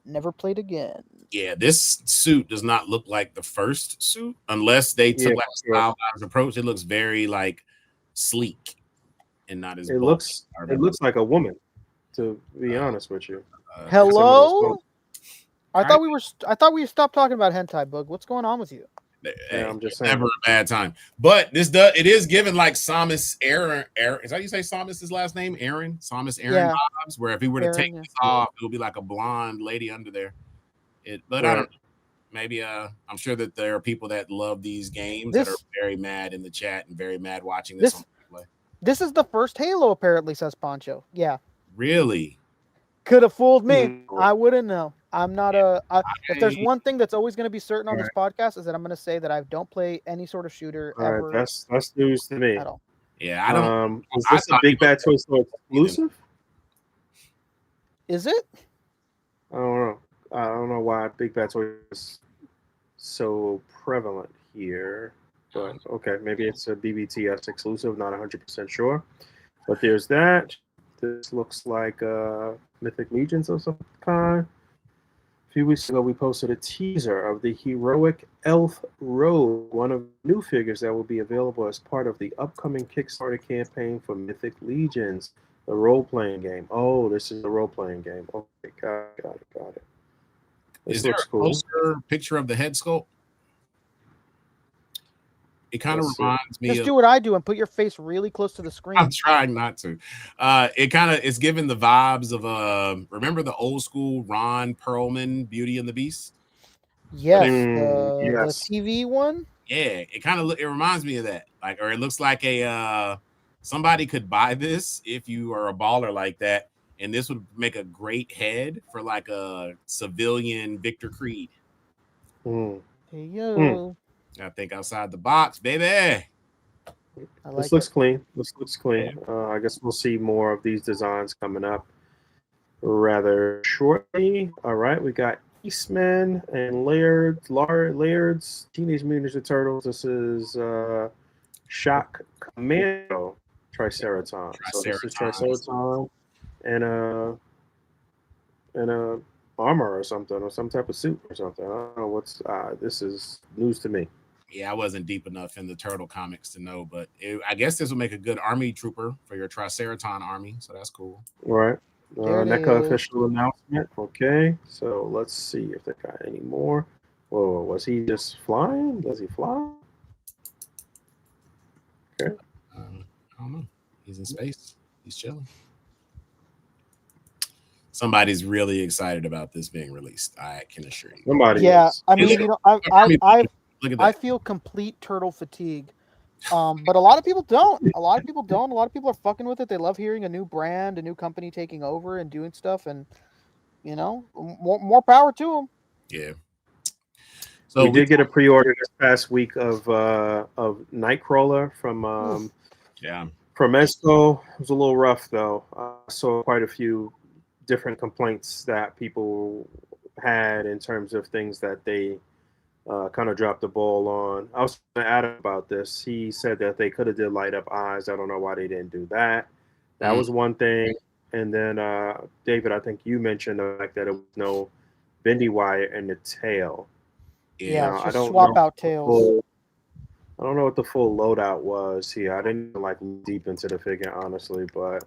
never played again. Yeah, this suit does not look like the first suit unless they took like a stylized approach. It looks very like sleek and not as. It looks like a woman. To be honest with you. Hello. I thought we stopped talking about hentai, Bug. What's going on with you? Yeah, I'm just saying. Never a bad time. But it is given like Samus Aaron. Is that how you say Samus's last name? Aaron? Samus Aaron vibes, where if he were to take this off, it would be like a blonde lady under there. But I don't know. Maybe I'm sure that there are people that love these games that are very mad in the chat and very mad watching this on play. This is the first Halo, apparently, says Poncho. Yeah. Really? Could have fooled me. I wouldn't know. I'm not if there's one thing that's always going to be certain on this podcast is that I'm going to say that I don't play any sort of shooter ever. Right, that's news to me. At all. Yeah, I don't. Is this a Big Bad Toy Store exclusive? Is it? I don't know. I don't know why Big Bad Toy is so prevalent here, but okay, maybe it's a BBTS exclusive. Not 100% sure, but there's that. This looks like Mythic Legions of some kind. A few weeks ago, we posted a teaser of the heroic Elf Rogue, one of the new figures that will be available as part of the upcoming Kickstarter campaign for Mythic Legions, the role-playing game. Oh, this is a role-playing game. Okay, got it. This Is there looks a cool. closer picture of the head sculpt? It kind of reminds me Just of. do what I do and put your face really close to the screen. I'm trying not to. It's giving the vibes of remember the old school Ron Perlman Beauty and the Beast? Yes, yes. the TV one. Yeah, it reminds me of that. Like, or it looks like a somebody could buy this if you are a baller like that, and this would make a great head for like a civilian Victor Creed. Mm. Hey yo, I think outside the box, baby. This looks clean. This looks clean. I guess we'll see more of these designs coming up rather shortly. All right, we got Eastman and Laird's Teenage Mutant Ninja Turtles. This is Shock Commando Triceratops. So this is Triceratops and a armor or something, or some type of suit or something. I don't know what's. This is news to me. Yeah, I wasn't deep enough in the turtle comics to know, but I guess this will make a good army trooper for your Triceraton army, so that's cool. All right. There it NECA is. official announcement. Okay, so let's see if they got any more. Whoa, was he just flying? Does he fly? Okay. I don't know. He's in space. He's chilling. Somebody's really excited about this being released. I can assure you. Somebody Yeah, is. I mean, Look- you know, Look at that. I feel complete turtle fatigue. But a lot of people don't. A lot of people are fucking with it. They love hearing a new brand, a new company taking over and doing stuff, and you know, more power to them. Yeah. So we did get a pre-order this past week of Nightcrawler from from Mezco. It was a little rough though. I saw quite a few different complaints that people had in terms of things that they kind of dropped the ball on. I was talking to Adam about this. He said that they could have did light up eyes. I don't know why they didn't do that. That was one thing. And then David, I think you mentioned the fact that it was no bendy wire in the tail. Yeah, I just don't swap know out tails. I don't know what the full loadout was here. I didn't like deep into the figure honestly, but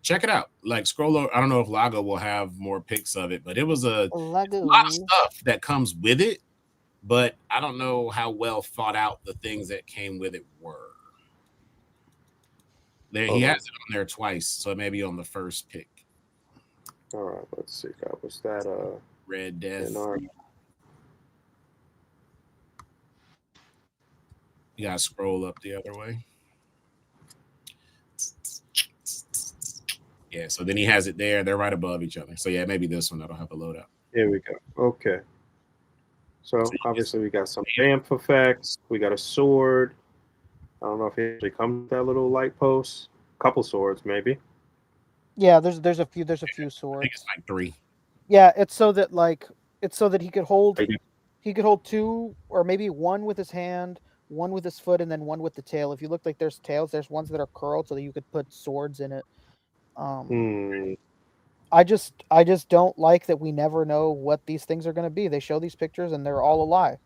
check it out. Like scroll over. I don't know if Lago will have more pics of it, but it was a lot of stuff that comes with it. But I don't know how well thought out the things that came with it were. He has it on there twice, so it may be on the first pick. All right, let's see. That was that Red Death. You gotta scroll up the other way. Yeah, so then he has it there. They're right above each other. So yeah, maybe this one that'll have a loadout. Here we go. Okay. So obviously we got some vamp effects. We got a sword. I don't know if it actually comes with that little light post. A couple swords, maybe. Yeah, there's a few swords. I think it's like 3. Yeah, it's so that he could hold two or maybe one with his hand, one with his foot, and then one with the tail. If you look, like there's tails, there's ones that are curled so that you could put swords in it. I just don't like that we never know what these things are going to be. They show these pictures and they're all a lie.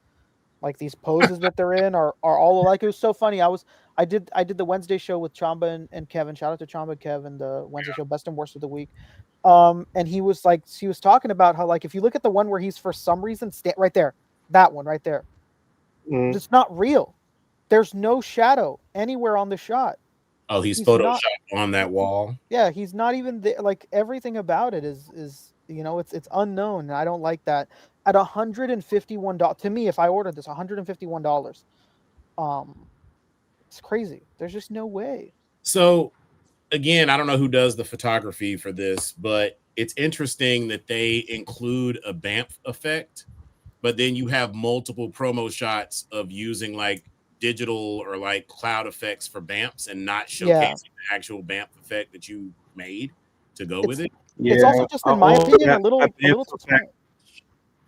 Like these poses that they're in are all alike. It was so funny. I did the Wednesday show with Chamba and Kevin. Shout out to Chamba and Kevin, the Wednesday show, best and worst of the week. And he was talking about how, like, if you look at the one where he's for some reason right there, that one right there, it's not real. There's no shadow anywhere on the shot. Oh, he's photoshopped on that wall. Yeah, he's not even there. Like everything about it is it's unknown. And I don't like that. At $151, to me, if I ordered this, $151, it's crazy. There's just no way. So, again, I don't know who does the photography for this, but it's interesting that they include a BAMF effect, but then you have multiple promo shots of using like digital or like cloud effects for BAMFs and not showcasing the actual BAMF effect that you made to go with it. Yeah, it's also just, in my opinion, a little too small.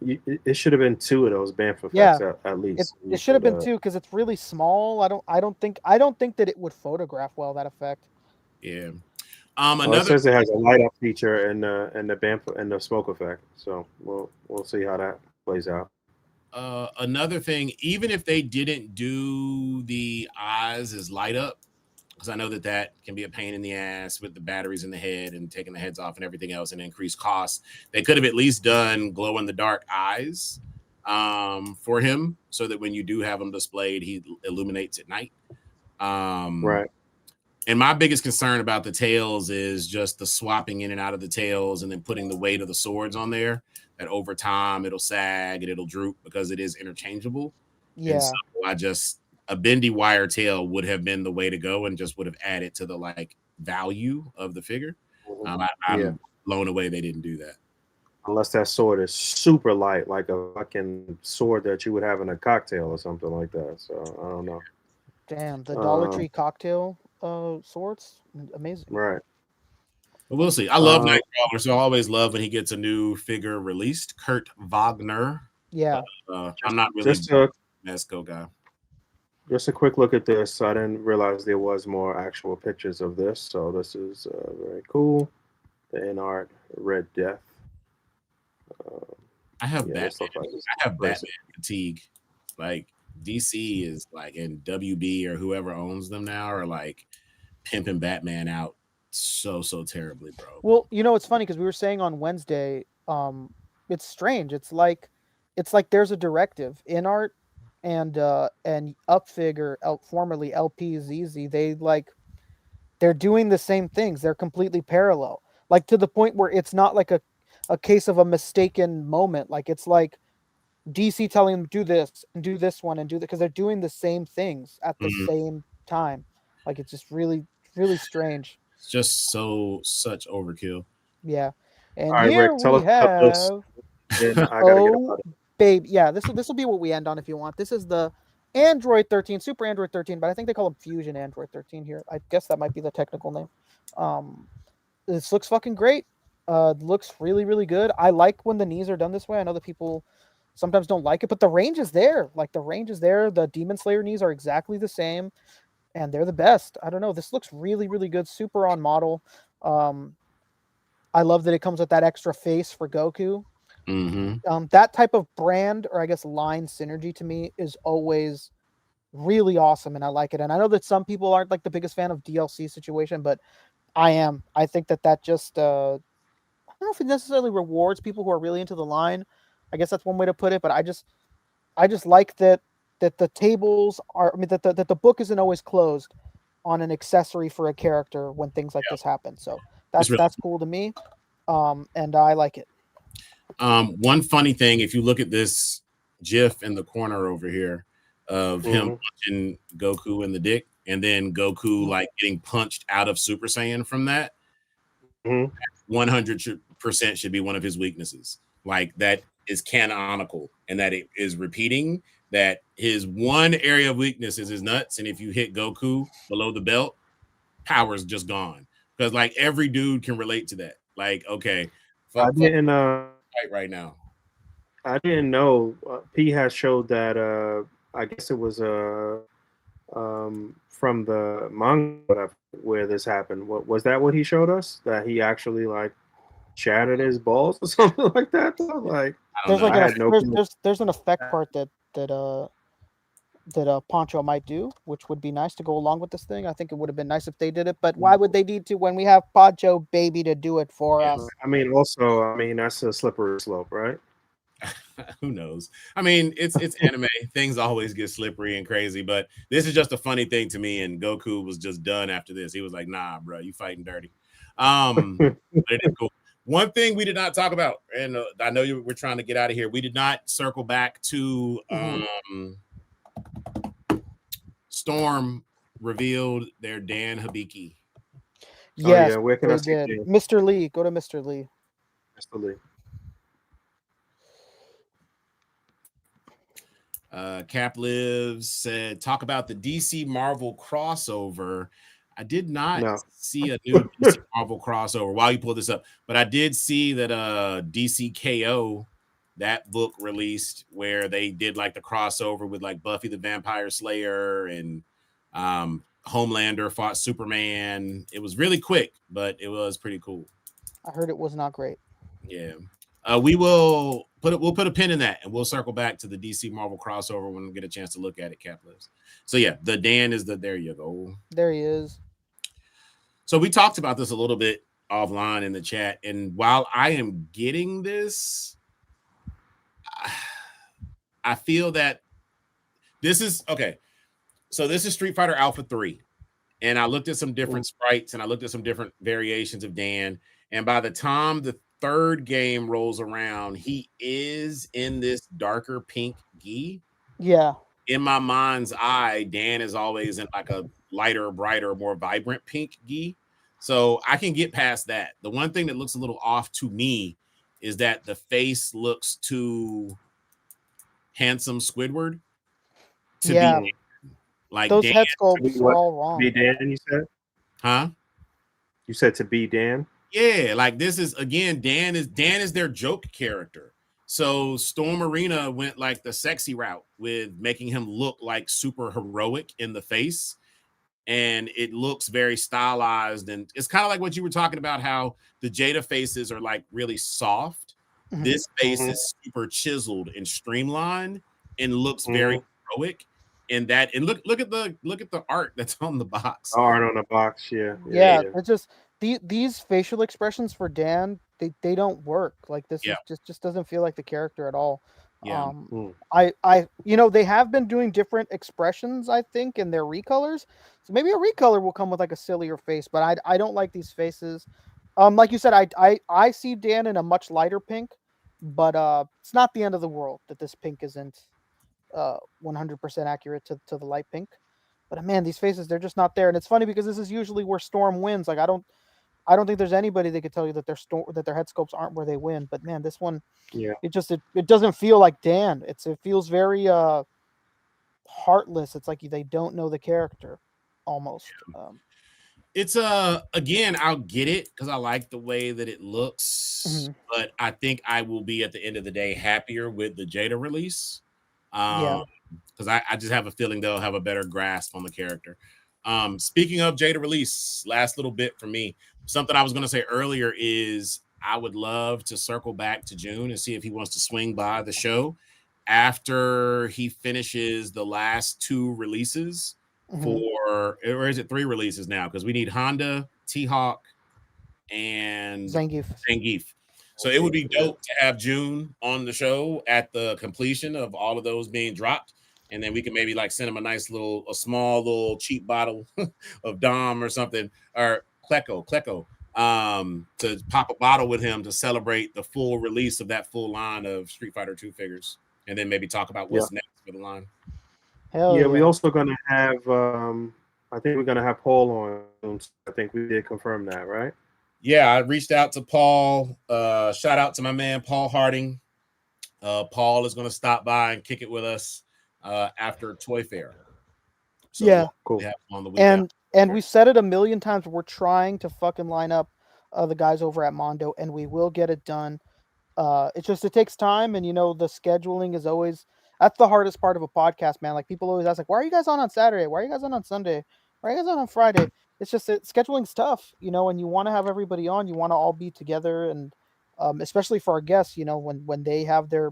It should have been 2 of those BAMF effects at least. It should have been 2 because it's really small. I don't think that it would photograph well, that effect. Yeah. Well, it Another says it has a light up feature and the smoke effect. So we'll see how that plays out. another thing, even if they didn't do the eyes as light up, because I know that can be a pain in the ass with the batteries in the head and taking the heads off and everything else and increased costs. They could have at least done glow in the dark eyes for him, so that when you do have him displayed, he illuminates at night. Right. And my biggest concern about the tails is just the swapping in and out of the tails and then putting the weight of the swords on there, that over time it'll sag and it'll droop because it is interchangeable. Yeah. And so a bendy wire tail would have been the way to go and just would have added to the like value of the figure. I'm blown away they didn't do that. Unless that sword is super light, like a fucking sword that you would have in a cocktail or something like that. So I don't know. Damn, the Dollar Tree cocktail swords, amazing. Right. But we'll see. I love Nightcrawler, so I always love when he gets a new figure released. Kurt Wagner. Yeah. I'm not really a Mezco guy. Just a quick look at this. I didn't realize there was more actual pictures of this. So this is very cool. The in art Red Death. I have Batman fatigue. Like DC is like, and WB or whoever owns them now are like pimping Batman out so terribly, bro. Well, it's funny because we were saying on Wednesday, it's strange. It's like there's a directive in art and Upfig, formerly LPZZ. They're doing the same things. They're completely parallel. Like to the point where it's not like a case of a mistaken moment. Like it's like DC telling them do this and do this one and do that, because they're doing the same things at the same time. Like it's just really, really strange. It's just such overkill. Yeah. And all right, here Rick, tell we us about this. have I gotta get about it. babe. Yeah, this will be what we end on if you want. This is the Android 13, Super Android 13, but I think they call him Fusion Android 13 here. I guess that might be the technical name. This looks fucking great. Looks really, really good. I like when the knees are done this way. I know that people sometimes don't like it, but the range is there. Like the range is there. The Demon Slayer knees are exactly the same, and they're the best. I don't know. This looks really, really good. Super on model. I love that it comes with that extra face for Goku. That type of brand, or I guess line synergy, to me is always really awesome, and I like it. And I know that some people aren't like the biggest fan of DLC situation, but I am. I think that just I don't know if it necessarily rewards people who are really into the line. I guess that's one way to put it, but I just like that the tables are. I mean, that the book isn't always closed on an accessory for a character when things like this happen. So that's cool to me, and I like it. One funny thing, if you look at this GIF in the corner over here of him punching Goku in the dick, and then Goku like getting punched out of Super Saiyan from that, 100% should be one of his weaknesses. Like that is canonical, and that it is repeating that his one area of weakness is his nuts, and if you hit Goku below the belt, power's just gone. Because like every dude can relate to that. Like, okay, I didn't right now. I didn't know P has showed that I guess it was from the manga where this happened. What was that? What he showed us, that he actually like shattered his balls or something like that? Like there's an effect part that Poncho might do, which would be nice to go along with this thing. I think it would have been nice if they did it, but why would they need to when we have Poncho Baby to do it for us? I mean, also, that's a slippery slope, right? Who knows? I mean, it's anime. Things always get slippery and crazy, but this is just a funny thing to me. And Goku was just done after this. He was like, "Nah, bro, you fighting dirty." But it is cool. One thing we did not talk about, and I know we're trying to get out of here. We did not circle back to Storm revealed their Dan Hibiki. Yes, where can I see Mr. Lee? Go to Mr. Lee. Mr. Lee. Cap Lives said, talk about the DC Marvel crossover. I did not see a new DC Marvel crossover while you pull this up, but I did see that DC KO, that book released where they did like the crossover with like Buffy the Vampire Slayer and Homelander fought Superman. It was really quick, but it was pretty cool. I heard it was not great. Yeah. We'll put a pin in that, and we'll circle back to the DC Marvel crossover when we get a chance to look at it, Cap lives. So yeah, the Dan is the there you go. There he is. So we talked about this a little bit offline in the chat, and while I am getting this, I feel that this is okay. So this is Street Fighter Alpha 3. And I looked at some different sprites and I looked at some different variations of Dan. And by the time the third game rolls around, he is in this darker pink gi. Yeah. In my mind's eye, Dan is always in like a lighter, brighter, more vibrant pink gi. So I can get past that. The one thing that looks a little off to me is that the face looks too handsome Squidward to be like those Dan, head sculpts are all wrong. Be Dan, you said? huh? You said to be Dan? Yeah, like this is again, Dan is their joke character. So Storm Arena went like the sexy route with making him look like super heroic in the face. And it looks very stylized. And it's kind of like what you were talking about, how the Jada faces are like really soft. Mhm. This face is super chiseled and streamlined and looks very heroic. And look at the art that's on the box. Art on the box, yeah. Yeah. It's just these facial expressions for Dan, they don't work. Like this is just doesn't feel like the character at all. Yeah. I they have been doing different expressions, I think, in their recolors. So maybe a recolor will come with like a sillier face, but I don't like these faces. Like you said, I see Dan in a much lighter pink, but it's not the end of the world that this pink isn't 100% accurate to the light pink. But man, these faces, they're just not there. And it's funny because this is usually where Storm wins. Like I don't think there's anybody that could tell you that their head sculpts aren't where they win. But man, this one, it doesn't feel like Dan. It feels very heartless. It's like they don't know the character almost. It's again, I'll get it because I like the way that it looks, but I think I will be at the end of the day happier with the Jada release. Because I just have a feeling they'll have a better grasp on the character. Speaking of Jada release, last little bit for me. Something I was going to say earlier is I would love to circle back to June and see if he wants to swing by the show after he finishes the last 2 releases or is it 3 releases now? Because we need Honda, T-Hawk, and Zangief. So it would be dope to have June on the show at the completion of all of those being dropped. And then we can maybe like send him a small little cheap bottle of Dom or something, or Klecko, to pop a bottle with him to celebrate the full release of that full line of Street Fighter 2 figures. And then maybe talk about what's next for the line. Hell yeah. We're also going to have, I think we're going to have Paul on. I think we did confirm that, right? Yeah, I reached out to Paul. Shout out to my man, Paul Harding. Paul is going to stop by and kick it with us after Toy Fair. So cool. On the weekend. And we said it a million times. We're trying to fucking line up the guys over at Mondo, and we will get it done. It takes time, and the scheduling is always that's the hardest part of a podcast, man. Like people always ask, like, why are you guys on Saturday? Why are you guys on Sunday? Why are you guys on Friday? It's just scheduling's tough, and you want to have everybody on. You want to all be together, and especially for our guests, when they have their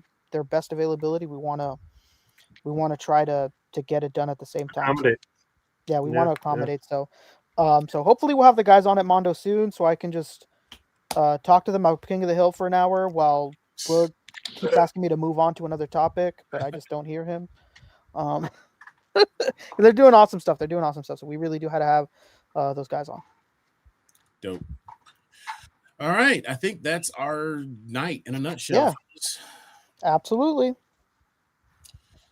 best availability, we want to try to get it done at the same time. Yeah, we want to accommodate. So hopefully we'll have the guys on at Mondo soon, so I can just talk to them about King of the Hill for an hour while Glug keeps asking me to move on to another topic, but I just don't hear him. They're doing awesome stuff. So we really do have to have those guys on. Dope. All right. I think that's our night in a nutshell. Yeah, absolutely.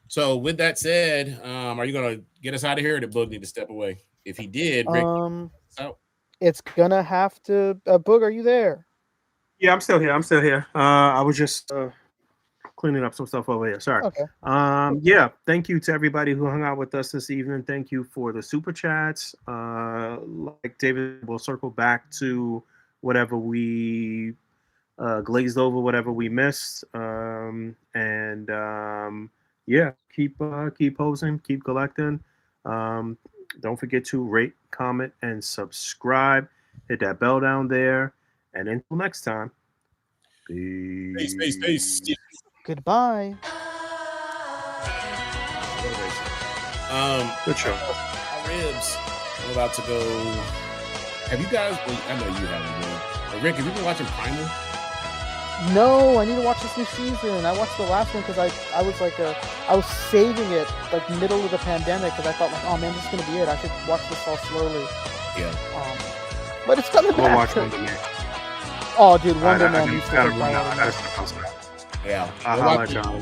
So with that said, are you going to get us out of here, or did Boog need to step away? If he did, Rick, out. It's going to have to... Boog, are you there? Yeah, I'm still here. I was just cleaning up some stuff over here. Sorry. Okay. Thank you to everybody who hung out with us this evening. Thank you for the super chats. Like David, we'll circle back to whatever we glazed over, whatever we missed. Keep posing, keep collecting. Don't forget to rate, comment, and subscribe. Hit that bell down there. And until next time, peace. Peace. Goodbye. Good show. Ribs. I'm about to go. Have you guys? Well, I know you haven't been. Rick, have you been watching Primal? No, I need to watch this new season. I watched the last one because I was like I was saving it like middle of the pandemic because I thought like, oh man, this is gonna be it. I should watch this all slowly. Yeah. But it's coming We'll back. watch Wonder Man. Oh, dude, Wonder I Man needs to gotta take run my out. I order. gotta step outside. Yeah. I'll Go holler watch at y'all.